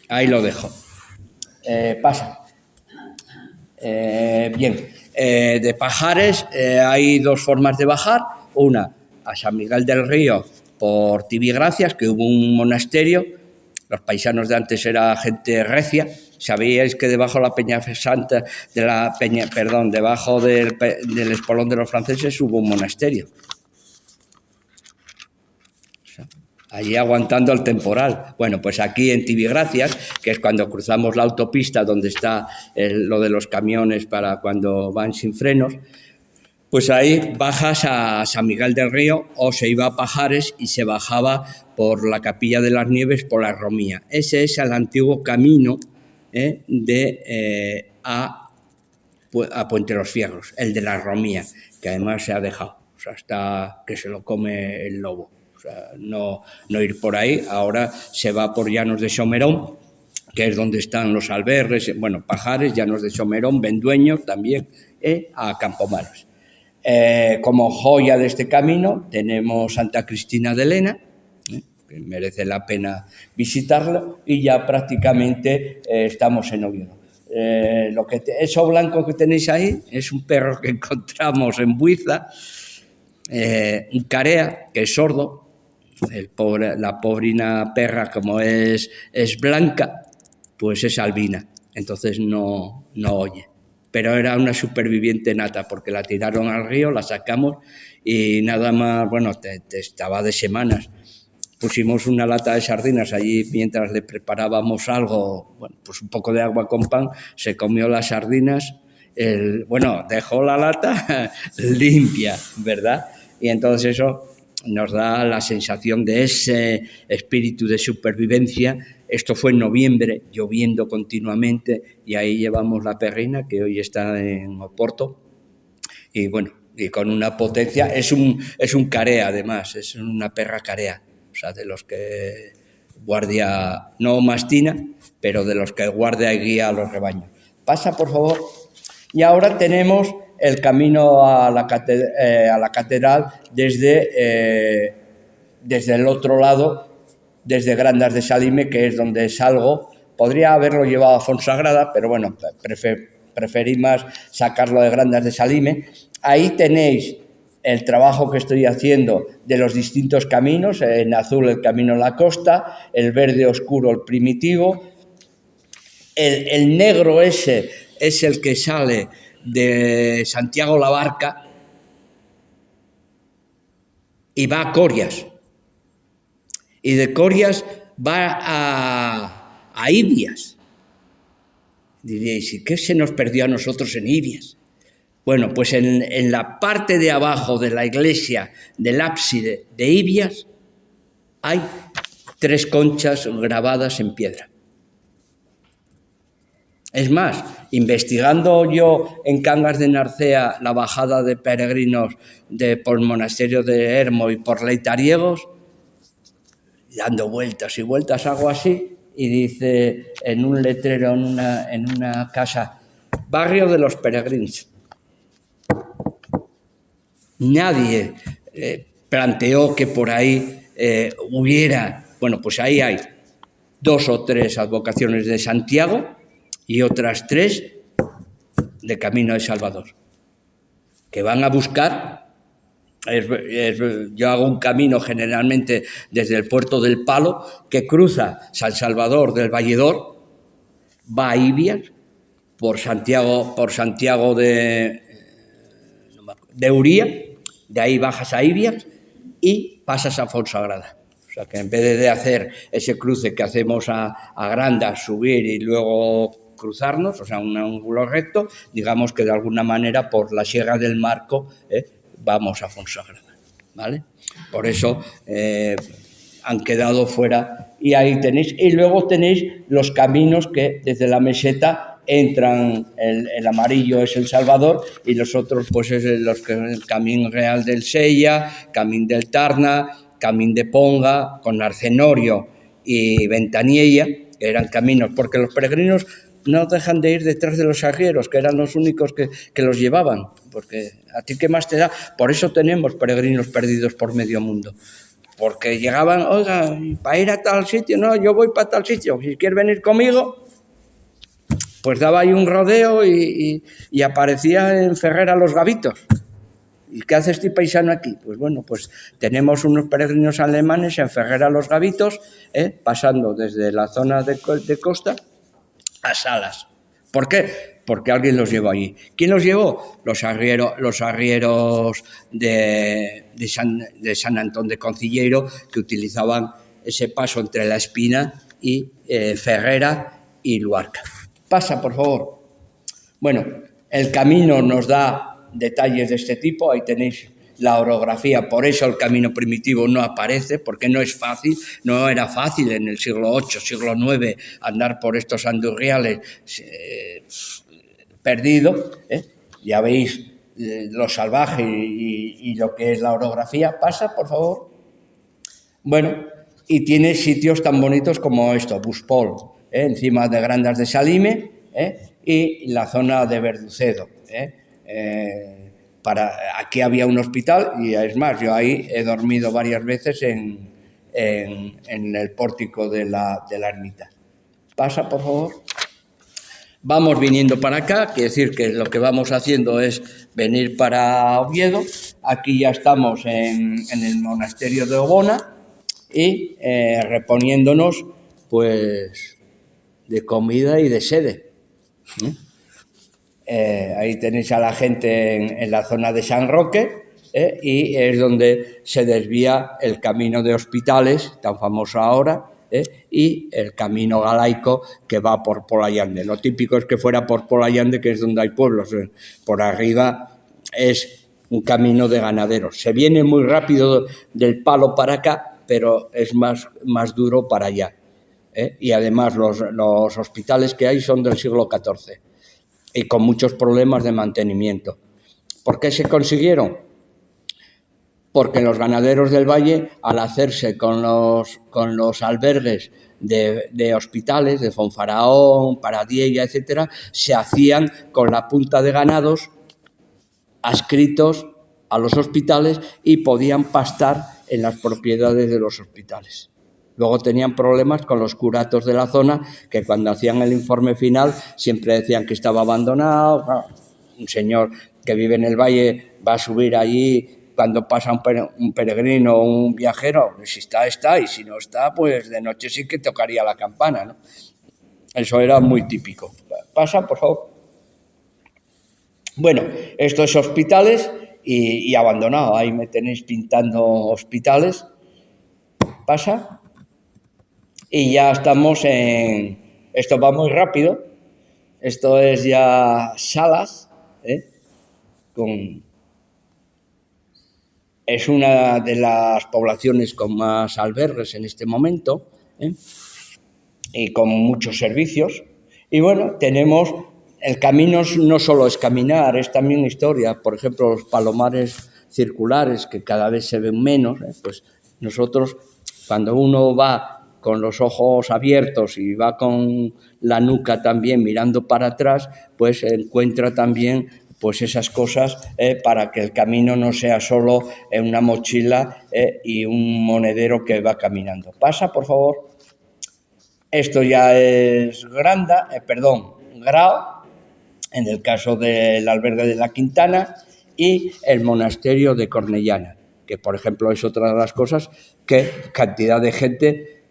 Ahí lo dejo. Pasa. Bien, de Pajares hay dos formas de bajar. Una, a San Miguel del Río por Tibigracias, que hubo un monasterio. Los paisanos de antes era gente recia. Sabíais que debajo de la Peña Santa, debajo del espolón de los franceses hubo un monasterio. Allí aguantando el temporal. Bueno, pues aquí en Tibigracias, que es cuando cruzamos la autopista donde está lo de los camiones para cuando van sin frenos, pues ahí bajas a San Miguel del Río o se iba a Pajares y se bajaba por la Capilla de las Nieves por la Romía. Ese es el antiguo camino a Puente Los Fierros, el de la Romía, que además se ha dejado, o sea, hasta que se lo come el lobo. O sea, no ir por ahí. Ahora se va por Llanos de Somerón, que es donde están los albergues, bueno, Pajares, Llanos de Somerón, Vendueños también, a Campomalos. Como joya de este camino tenemos Santa Cristina de Lena, que merece la pena visitarlo, y ya prácticamente estamos en Oviedo. Eso blanco que tenéis ahí es un perro que encontramos en Buiza, un carea, que es sordo. La pobrina perra, como es blanca, pues es albina, entonces no oye. Pero era una superviviente nata, porque la tiraron al río, la sacamos y nada más, bueno, estaba de semanas, pusimos una lata de sardinas allí mientras le preparábamos algo, bueno, pues un poco de agua con pan, se comió las sardinas, dejó la lata limpia, ¿verdad? Y entonces eso nos da la sensación de ese espíritu de supervivencia. Esto fue en noviembre, lloviendo continuamente, y ahí llevamos la perrina, que hoy está en Oporto, y bueno, y con una potencia, es un carea además, es una perra carea, o sea, de los que guardia, no mastina, pero de los que guardia y guía a los rebaños. Pasa, por favor. Y ahora tenemos el camino a la catedral desde el otro lado, desde Grandas de Salime, que es donde salgo. Podría haberlo llevado a Fonsagrada, pero bueno, preferí más sacarlo de Grandas de Salime. Ahí tenéis el trabajo que estoy haciendo de los distintos caminos, en azul el camino a la costa, el verde oscuro el primitivo, el negro ese es el que sale de Santiago la Barca y va a Corias. Y de Corias va a Ibias. Diréis, ¿y qué se nos perdió a nosotros en Ibias? Bueno, pues en la parte de abajo de la iglesia del ábside de Ibias hay 3 conchas grabadas en piedra. Es más, investigando yo en Cangas de Narcea la bajada de peregrinos por el monasterio de Hermo y por Leitariegos, dando vueltas y vueltas, hago así, y dice en un letrero, en una casa, barrio de los peregrinos. Nadie planteó que por ahí hubiera, bueno, pues ahí hay 2 o 3 advocaciones de Santiago y otras 3 de Camino de Salvador, que van a buscar. Yo hago un camino generalmente desde el puerto del Palo, que cruza San Salvador del Valledor, va a Ibias, por Santiago de Uría, de ahí bajas a Ibias y pasas a Fonsagrada. O sea que en vez de hacer ese cruce que hacemos a Grandas, subir y luego cruzarnos, o sea, un ángulo recto, digamos que de alguna manera por la Sierra del Marco vamos a Fonsagrada, ¿vale? Por eso han quedado fuera, y ahí tenéis, y luego tenéis los caminos que desde la meseta entran, el amarillo es El Salvador y los otros pues es el Camino Real del Sella, Camino del Tarna, Camino de Ponga, con Arcenorio y Ventaniella, que eran caminos, porque los peregrinos no dejan de ir detrás de los arrieros, que eran los únicos que los llevaban, porque a ti qué más te da. Por eso tenemos peregrinos perdidos por medio mundo, porque llegaban, oiga, para ir a tal sitio, no, yo voy para tal sitio, si quieres venir conmigo, pues daba ahí un rodeo y aparecía en Ferrera Los Gavitos. ¿Y qué hace este paisano aquí? Pues bueno, pues tenemos unos peregrinos alemanes en Ferrera Los Gavitos, pasando desde la zona de costa a Salas. ¿Por qué? Porque alguien los llevó allí. ¿Quién los llevó? Los arrieros de San Antón de Concilleiro, que utilizaban ese paso entre La Espina y Ferrera y Luarca. Pasa, por favor. Bueno, el camino nos da detalles de este tipo, ahí tenéis la orografía, por eso el camino primitivo no aparece, porque no es fácil, no era fácil en el siglo VIII, siglo IX, andar por estos andurriales perdido, ya veis lo salvaje y lo que es la orografía. Pasa, por favor. Bueno, y tiene sitios tan bonitos como esto, Buspol, encima de Grandas de Salime, y la zona de Verducedo. Aquí había un hospital y es más, yo ahí he dormido varias veces en el pórtico de la ermita. Pasa, por favor. Vamos viniendo para acá, quiere decir que lo que vamos haciendo es venir para Oviedo. Aquí ya estamos en el monasterio de Obona y reponiéndonos pues de comida y de sede. Ahí tenéis a la gente en la zona de San Roque, y es donde se desvía el camino de Hospitales, tan famoso ahora, y el camino galaico que va por Polayande. Lo típico es que fuera por Polayande, que es donde hay pueblos. Por arriba es un camino de ganaderos. Se viene muy rápido del Palo para acá, pero es más duro para allá. Y además los hospitales que hay son del siglo XIV y con muchos problemas de mantenimiento. ¿Por qué se consiguieron? Porque los ganaderos del valle, al hacerse con los albergues de hospitales, de Fonfaraón, Paradiella, etcétera, se hacían con la punta de ganados adscritos a los hospitales y podían pastar en las propiedades de los hospitales. Luego tenían problemas con los curatos de la zona, que cuando hacían el informe final siempre decían que estaba abandonado. Un señor que vive en el valle va a subir allí cuando pasa un peregrino o un viajero, si está, está, y si no está, pues de noche sí que tocaría la campana, ¿no? Eso era muy típico. Pasa, por favor. Bueno, esto es Hospitales y abandonado. Ahí me tenéis pintando Hospitales. Pasa. Y ya estamos en... Esto va muy rápido. Esto es ya Salas, es una de las poblaciones con más albergues en este momento, y con muchos servicios. Y bueno, tenemos... El camino no solo es caminar, es también historia. Por ejemplo, los palomares circulares, que cada vez se ven menos, pues nosotros, cuando uno va con los ojos abiertos y va con la nuca también mirando para atrás, pues encuentra también pues esas cosas para que el camino no sea solo una mochila y un monedero que va caminando. Pasa, por favor. Esto ya es Grao, en el caso del albergue de la Quintana, y el monasterio de Cornellana, que por ejemplo es otra de las cosas, que cantidad de gente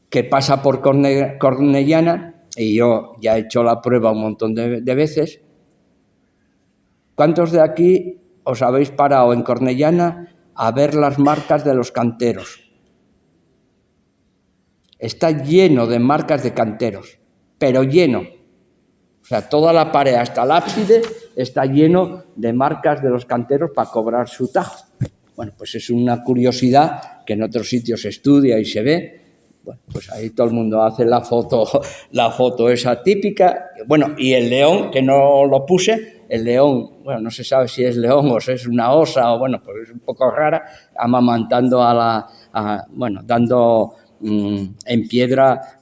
que pasa por Cornellana, y yo ya he hecho la prueba un montón de veces. ¿Cuántos de aquí os habéis parado en Cornellana a ver las marcas de los canteros? Está lleno de marcas de canteros, pero lleno. O sea, toda la pared hasta el ábside está lleno de marcas de los canteros para cobrar su tajo. Bueno, pues es una curiosidad que en otros sitios se estudia y se ve. Bueno, pues ahí todo el mundo hace la foto esa típica. Bueno, y el león, que no lo puse, el león, bueno, no se sabe si es león o si es una osa, o bueno, pues es un poco rara, amamantando dando en piedra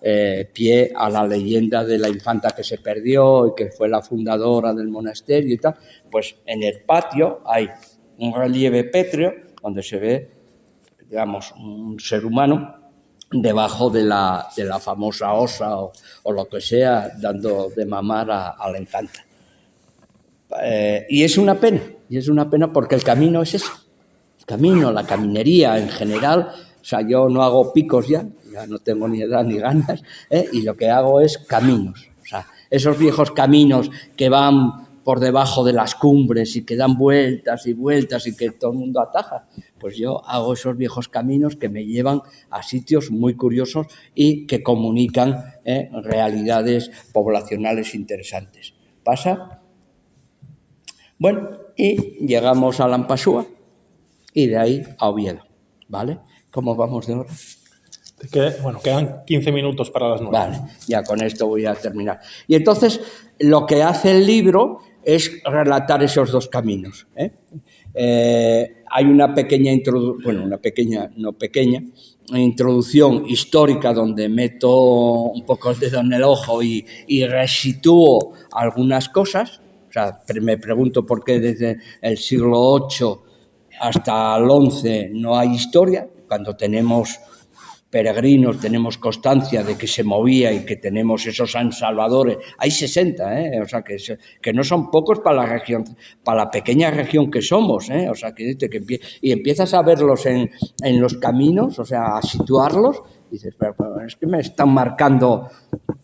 pie a la leyenda de la infanta que se perdió y que fue la fundadora del monasterio y tal. Pues en el patio hay un relieve pétreo donde se ve, digamos, un ser humano debajo de la famosa osa o lo que sea, dando de mamar a la infanta. Y es una pena porque el camino es eso. El camino, la caminería en general. O sea, yo no hago picos ya no tengo ni edad ni ganas, y lo que hago es caminos. O sea, esos viejos caminos que van por debajo de las cumbres y que dan vueltas y vueltas y que todo el mundo ataja, pues yo hago esos viejos caminos que me llevan a sitios muy curiosos y que comunican realidades poblacionales interesantes. ¿Pasa? Bueno, y llegamos a Lampasúa y de ahí a Oviedo, ¿vale? ¿Cómo vamos de hora? Quedan 15 minutos para las 9. Vale, ya con esto voy a terminar. Y entonces, lo que hace el libro es relatar esos dos caminos. Hay una pequeña introducción histórica donde meto un poco el dedo en el ojo y resitúo algunas cosas. O sea, me pregunto por qué desde el siglo VIII hasta el XI no hay historia, cuando tenemos peregrinos, tenemos constancia de que se movía y que tenemos esos San Salvadores. Hay 60, o sea, que no son pocos para la región, para la pequeña región que somos, o sea, y empiezas a verlos en los caminos, o sea, a situarlos, Dices, pero es que me están marcando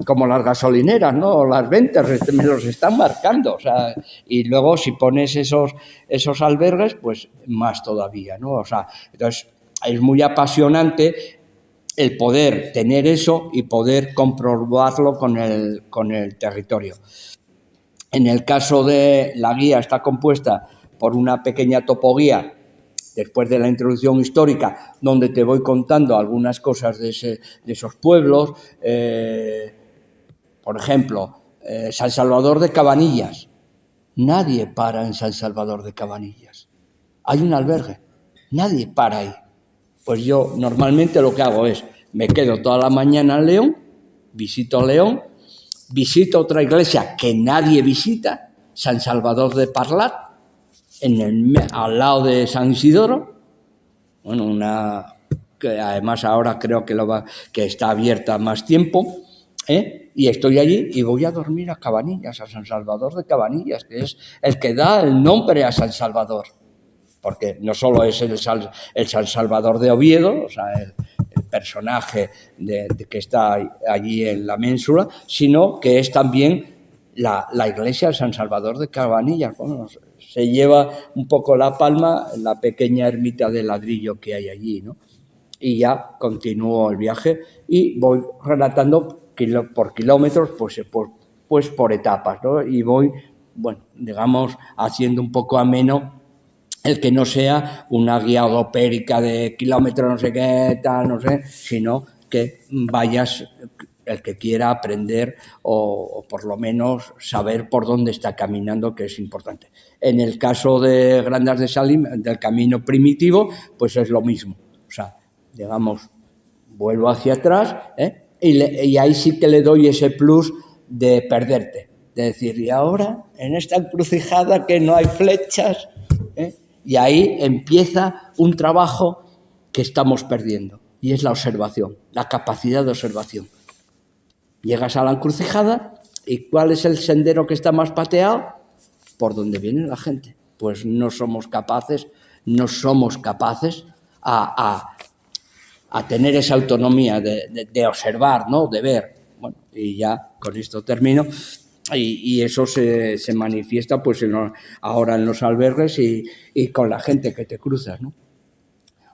como las gasolineras, ¿no? Las ventas, me los están marcando. O sea, y luego si pones esos albergues, pues más todavía, ¿no? O sea, entonces es muy apasionante el poder tener eso y poder comprobarlo con el territorio. En el caso de la guía está compuesta por una pequeña topoguía después de la introducción histórica, donde te voy contando algunas cosas de esos pueblos. Por ejemplo, San Salvador de Cabanillas. Nadie para en San Salvador de Cabanillas. Hay un albergue. Nadie para ahí. Pues yo normalmente lo que hago es, me quedo toda la mañana en León, visito León, visito otra iglesia que nadie visita, San Salvador de Parlat, al lado de San Isidoro, bueno, una que además ahora creo que está abierta más tiempo, y estoy allí y voy a dormir a Cabanillas, a San Salvador de Cabanillas, que es el que da el nombre a San Salvador, porque no solo es el San Salvador de Oviedo, o sea, el personaje que está allí en la ménsula, sino que es también la iglesia de San Salvador de Cabanillas. Bueno, se lleva un poco la palma en la pequeña ermita de ladrillo que hay allí, ¿no? Y ya continúo el viaje y voy relatando por kilómetros, pues por etapas, ¿no? Y voy, bueno, digamos, haciendo un poco ameno el que no sea una guía odopérica de kilómetros, no sé qué, tal, no sé, sino que vayas, el que quiera aprender o por lo menos saber por dónde está caminando, que es importante. En el caso de Grandas de Salim, del camino primitivo, pues es lo mismo. O sea, digamos, vuelvo hacia atrás, y ahí sí que le doy ese plus de perderte. De decir, y ahora, en esta encrucijada que no hay flechas, y ahí empieza un trabajo que estamos perdiendo, y es la observación, la capacidad de observación. Llegas a la encrucijada, ¿y cuál es el sendero que está más pateado? Por donde viene la gente. Pues no somos capaces a tener esa autonomía de observar, ¿no? De ver. Bueno, y ya con esto termino. Y eso se manifiesta pues ahora en los albergues y con la gente que te cruzas, ¿no?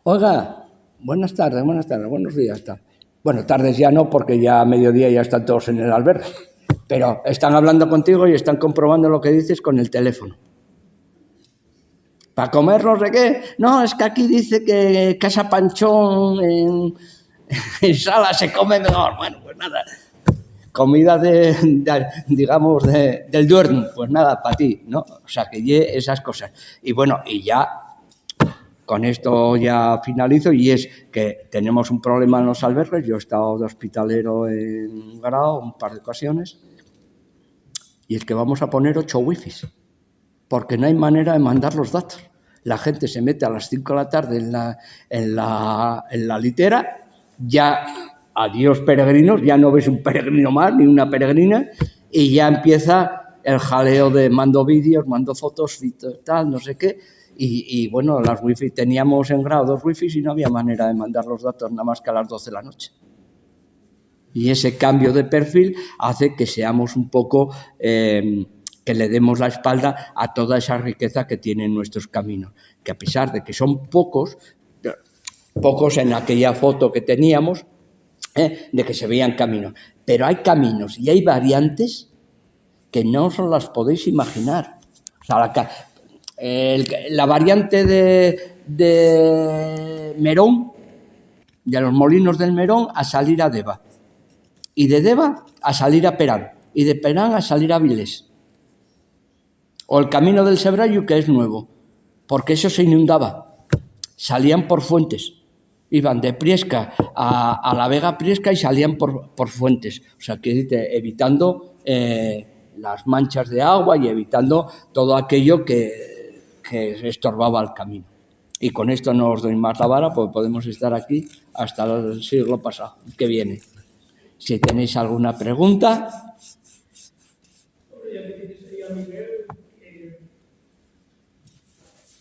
Oiga, buenas tardes, buenos días. Tal. Bueno, tardes ya no, porque ya a mediodía ya están todos en el albergue. Pero están hablando contigo y están comprobando lo que dices con el teléfono. ¿Para comer no sé qué? No, es que aquí dice que Casa Panchón en Sala se come mejor. Bueno, pues nada. Comida digamos, del duerno, pues nada, para ti, ¿no? O sea, que esas cosas. Y bueno, y ya con esto ya finalizo, y es que tenemos un problema en los albergues. Yo he estado de hospitalero en Grao un par de ocasiones, y es que vamos a poner 8 wifis, porque no hay manera de mandar los datos. La gente se mete a las 5 de la tarde en la litera, ya adiós peregrinos, ya no ves un peregrino más, ni una peregrina, y ya empieza el jaleo de mando vídeos, mando fotos, tal, no sé qué, y bueno, las wifi, teníamos en Grao 2 wifis y no había manera de mandar los datos nada más que a las 12 de la noche. Y ese cambio de perfil hace que seamos un poco, que le demos la espalda a toda esa riqueza que tienen nuestros caminos, que a pesar de que son pocos en aquella foto que teníamos, de que se veían caminos, pero hay caminos y hay variantes que no os las podéis imaginar. O sea, la variante de Merón, de los Molinos del Merón, a salir a Deva, y de Deva a salir a Perán, y de Perán a salir a Vilés. O el camino del Sebrayu, que es nuevo, porque eso se inundaba. Salían por fuentes, iban de Priesca a la Vega Priesca y salían por fuentes. O sea, que evitando las manchas de agua y evitando todo aquello que estorbaba el camino. Y con esto no os doy más la vara, porque podemos estar aquí hasta el siglo pasado, que viene. Si tenéis alguna pregunta. Ya que tienes ahí a Miguel,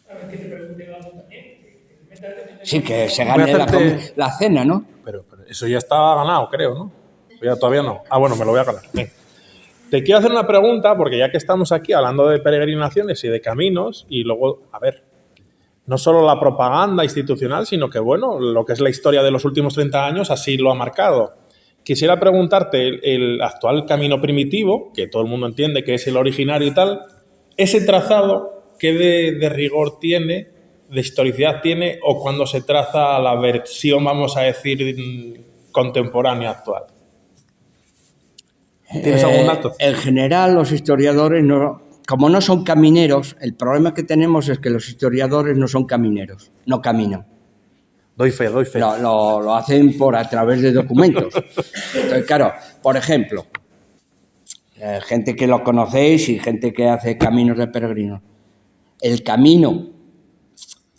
a ver que te pregunte algo también. Sí, que se gane la cena, ¿no? pero eso ya estaba ganado, creo, ¿no? Ya, todavía no. Ah, bueno, me lo voy a ganar. Bien. Te quiero hacer una pregunta, porque ya que estamos aquí hablando de peregrinaciones y de caminos, y luego, a ver, no solo la propaganda institucional, sino que, bueno, lo que es la historia de los últimos 30 años así lo ha marcado. Quisiera preguntarte, el actual camino primitivo, que todo el mundo entiende que es el originario y tal, ese trazado, ¿qué de rigor tiene, de historicidad tiene, o cuando se traza la versión, vamos a decir, contemporánea actual? ¿Tienes algún dato? En general, los historiadores, como no son camineros, el problema que tenemos es que los historiadores no son camineros, no caminan. Doy fe. Lo hacen a través de documentos. Entonces, claro, por ejemplo, gente que lo conocéis y gente que hace caminos de peregrinos. El camino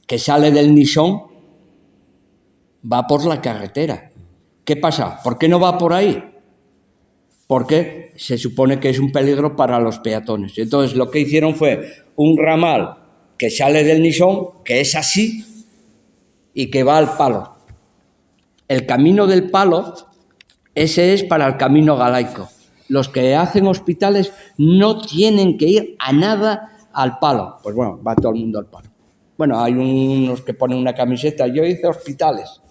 que sale del Nisón va por la carretera. ¿Qué pasa? ¿Por qué no va por ahí? Porque se supone que es un peligro para los peatones. Entonces, lo que hicieron fue un ramal que sale del Nisón, que es así, y que va al Palo. El camino del Palo, ese es para el camino galaico. Los que hacen hospitales no tienen que ir a nada al Palo. Pues bueno, va todo el mundo al Palo. Bueno, hay unos que ponen una camiseta, yo hice hospitales.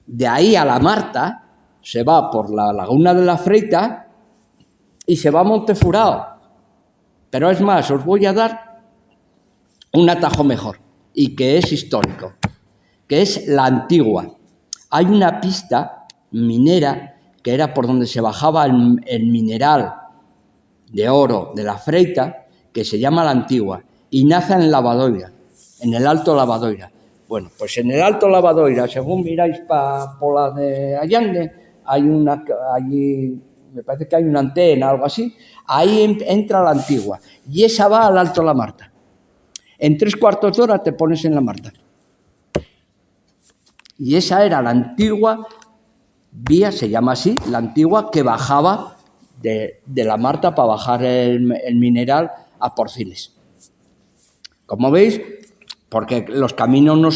De ahí a la Marta se va por la Laguna de la Freita y se va a Montefurao. Pero es más, os voy a dar un atajo mejor, y que es histórico, que es la Antigua. Hay una pista minera que era por donde se bajaba el mineral de oro de la Freita, que se llama la Antigua, y nace en Lavadoira, en el Alto Lavadoira. Bueno, pues en el Alto Lavadoira, según miráis por la de Allande, allí me parece que hay una antena, algo así, ahí entra la Antigua, y esa va al Alto La Marta. En 3/4 de hora te pones en la Marta. Y esa era la antigua vía, se llama así, la antigua que bajaba de la Marta para bajar el mineral a Porciles. Como veis, porque los caminos no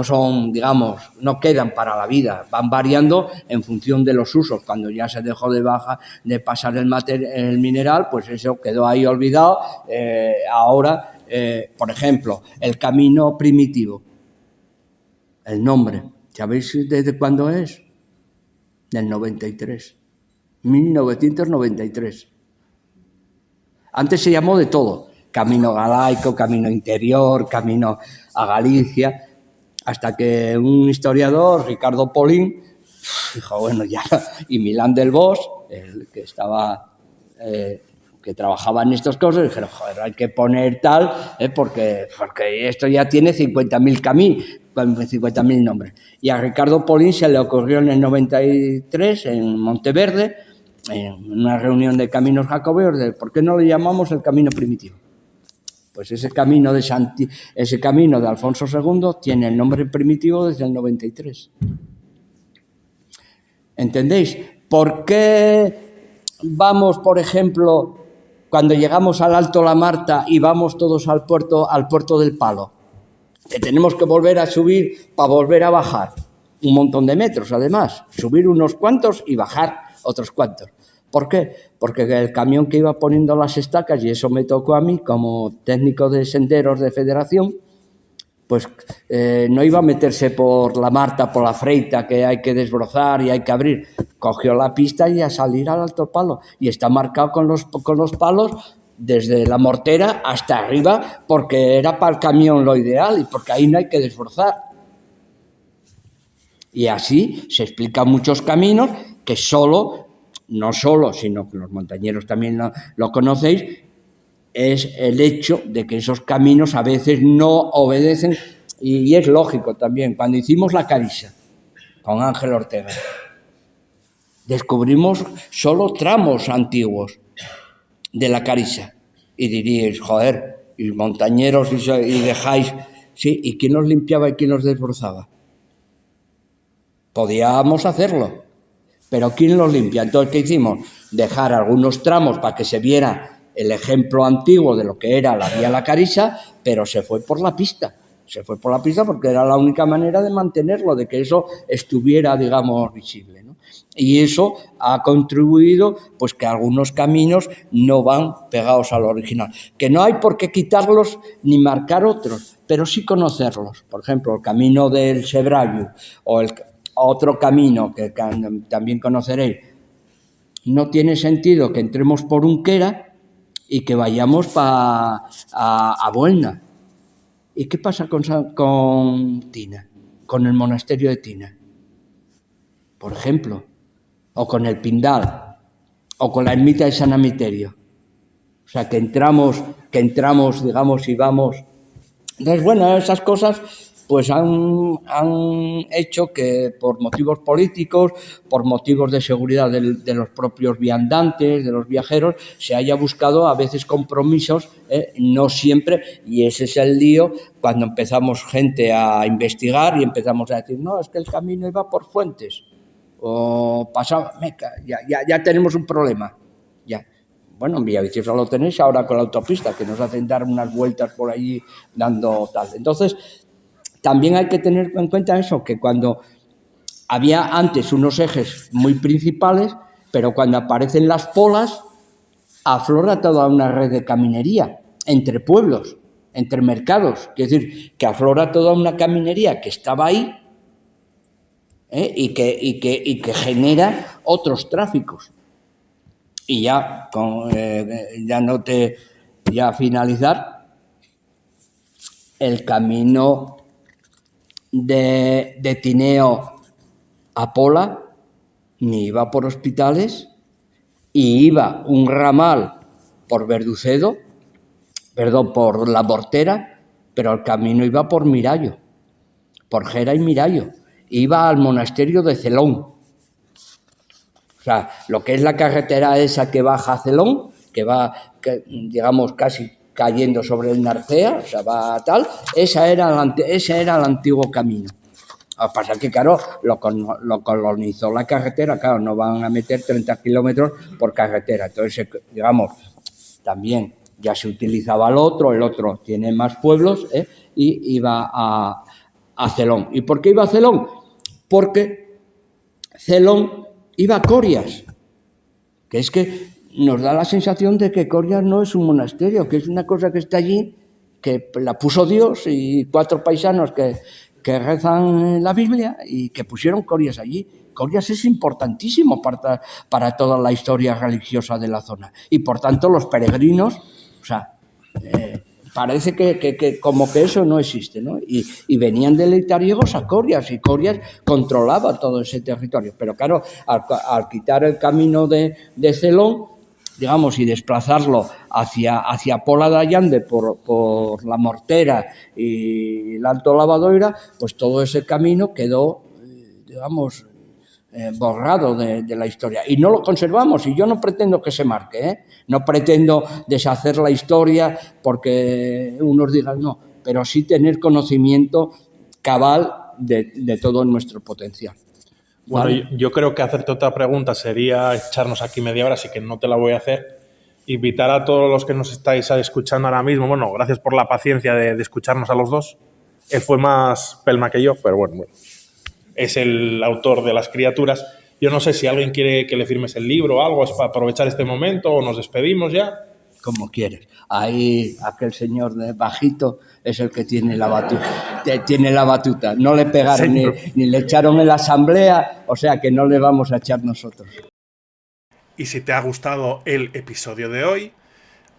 son, digamos, no quedan para la vida, van variando en función de los usos. Cuando ya se dejó de pasar el mineral, pues eso quedó ahí olvidado. Ahora, por ejemplo, el camino primitivo, el nombre, ¿sabéis desde cuándo es? Del 93, 1993. Antes se llamó de todo, camino galaico, camino interior, camino a Galicia, hasta que un historiador, Ricardo Polín, dijo, bueno, ya, y Milán del Bosch, el que estaba... que trabajaba en estas cosas, dijeron, joder, hay que poner tal, porque esto ya tiene 50.000 nombres. Y a Ricardo Polín se le ocurrió en el 93, en Monteverde, en una reunión de caminos jacobeos, de ¿por qué no le llamamos el camino primitivo? Pues ese camino de Alfonso II tiene el nombre primitivo desde el 93. ¿Entendéis? ¿Por qué vamos, por ejemplo, cuando llegamos al Alto La Marta y vamos todos al puerto del Palo, que tenemos que volver a subir para volver a bajar un montón de metros, además, subir unos cuantos y bajar otros cuantos? ¿Por qué? Porque el camión que iba poniendo las estacas, y eso me tocó a mí como técnico de senderos de federación, pues no iba a meterse por la Marta, por la Freita, que hay que desbrozar y hay que abrir. Cogió la pista y a salir al Alto Palo. Y está marcado con los palos desde la mortera hasta arriba, porque era para el camión lo ideal y porque ahí no hay que desbrozar. Y así se explican muchos caminos que no solo, sino que los montañeros también lo conocéis, es el hecho de que esos caminos a veces no obedecen, y es lógico también. Cuando hicimos la Carisa con Ángel Ortega, descubrimos solo tramos antiguos de la Carisa, y diríais, joder, y montañeros, y dejáis, sí, ¿y quién los limpiaba y quién los desbrozaba? Podíamos hacerlo, pero ¿quién los limpia? Entonces, ¿qué hicimos? Dejar algunos tramos para que se viera el ejemplo antiguo de lo que era la vía La Carisa, pero se fue por la pista. se fue por la pista porque era la única manera de mantenerlo, de que eso estuviera, digamos, visible, ¿no? Y eso ha contribuido, pues, que algunos caminos no van pegados al original. Que no hay por qué quitarlos ni marcar otros, pero sí conocerlos. Por ejemplo, el camino del Sebrallo o otro camino que también conoceréis. No tiene sentido que entremos por Unquera y que vayamos a Buelna. ¿Y qué pasa con Tina? Con el monasterio de Tina, por ejemplo, o con el Pindal, o con la ermita de San Amiterio. O sea, que entramos, digamos, y vamos. Entonces, bueno, esas cosas pues han hecho que por motivos políticos, por motivos de seguridad de los propios viandantes, de los viajeros, se haya buscado a veces compromisos, no siempre, y ese es el lío cuando empezamos gente a investigar y empezamos a decir, no, es que el camino iba por Fuentes, o pasaba, ya tenemos un problema, ya. Bueno, en Villaviciosa lo tenéis ahora con la autopista, que nos hacen dar unas vueltas por allí dando tal. Entonces, también hay que tener en cuenta eso, que cuando había antes unos ejes muy principales, pero cuando aparecen las polas, aflora toda una red de caminería entre pueblos, entre mercados. Es decir, que aflora toda una caminería que estaba ahí y que genera otros tráficos. Y ya, a finalizar, el camino de Tineo a Pola ni iba por Hospitales y iba un ramal por Verducedo, por La Mortera, pero el camino iba por Mirallo, por Gera y Mirallo. Iba al monasterio de Celón. O sea, lo que es la carretera esa que baja a Celón, digamos, casi cayendo sobre el Narcea, o sea, va tal, ese era el antiguo camino. Lo que pasa es que, claro, lo colonizó la carretera, claro, no van a meter 30 kilómetros por carretera. Entonces, digamos, también ya se utilizaba el otro tiene más pueblos, y iba a Celón. ¿Y por qué iba a Celón? Porque Celón iba a Corias, que es que nos da la sensación de que Corias no es un monasterio, que es una cosa que está allí, que la puso Dios y 4 paisanos que rezan la Biblia y que pusieron Corias allí. Corias es importantísimo para toda la historia religiosa de la zona. Y por tanto los peregrinos, o sea, parece que como que eso no existe, ¿no? Y venían de Leitariegos a Corias, y Corias controlaba todo ese territorio. Pero claro, al quitar el camino de Celón, digamos, y desplazarlo hacia Pola de Allande por La Mortera y el Alto Lavadoira, pues todo ese camino quedó, digamos, borrado de la historia. Y no lo conservamos, y yo no pretendo que se marque, no pretendo deshacer la historia porque unos digan no, pero sí tener conocimiento cabal de todo nuestro potencial. Bueno, ¿Vale? yo creo que hacerte otra pregunta sería echarnos aquí media hora, así que no te la voy a hacer. Invitar a todos los que nos estáis escuchando ahora mismo, bueno, gracias por la paciencia de escucharnos a los dos. Él fue más pelma que yo, pero bueno, es el autor de Las criaturas. Yo no sé si alguien quiere que le firmes el libro o algo, es para aprovechar este momento o nos despedimos ya. Como quieres. Ahí aquel señor de bajito es el que tiene la batuta. No le pegaron ni le echaron en la asamblea, o sea que no le vamos a echar nosotros. Y si te ha gustado el episodio de hoy,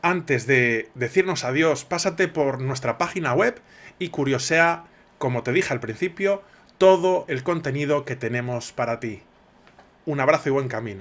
antes de decirnos adiós, pásate por nuestra página web y curiosea, como te dije al principio, todo el contenido que tenemos para ti. Un abrazo y buen camino.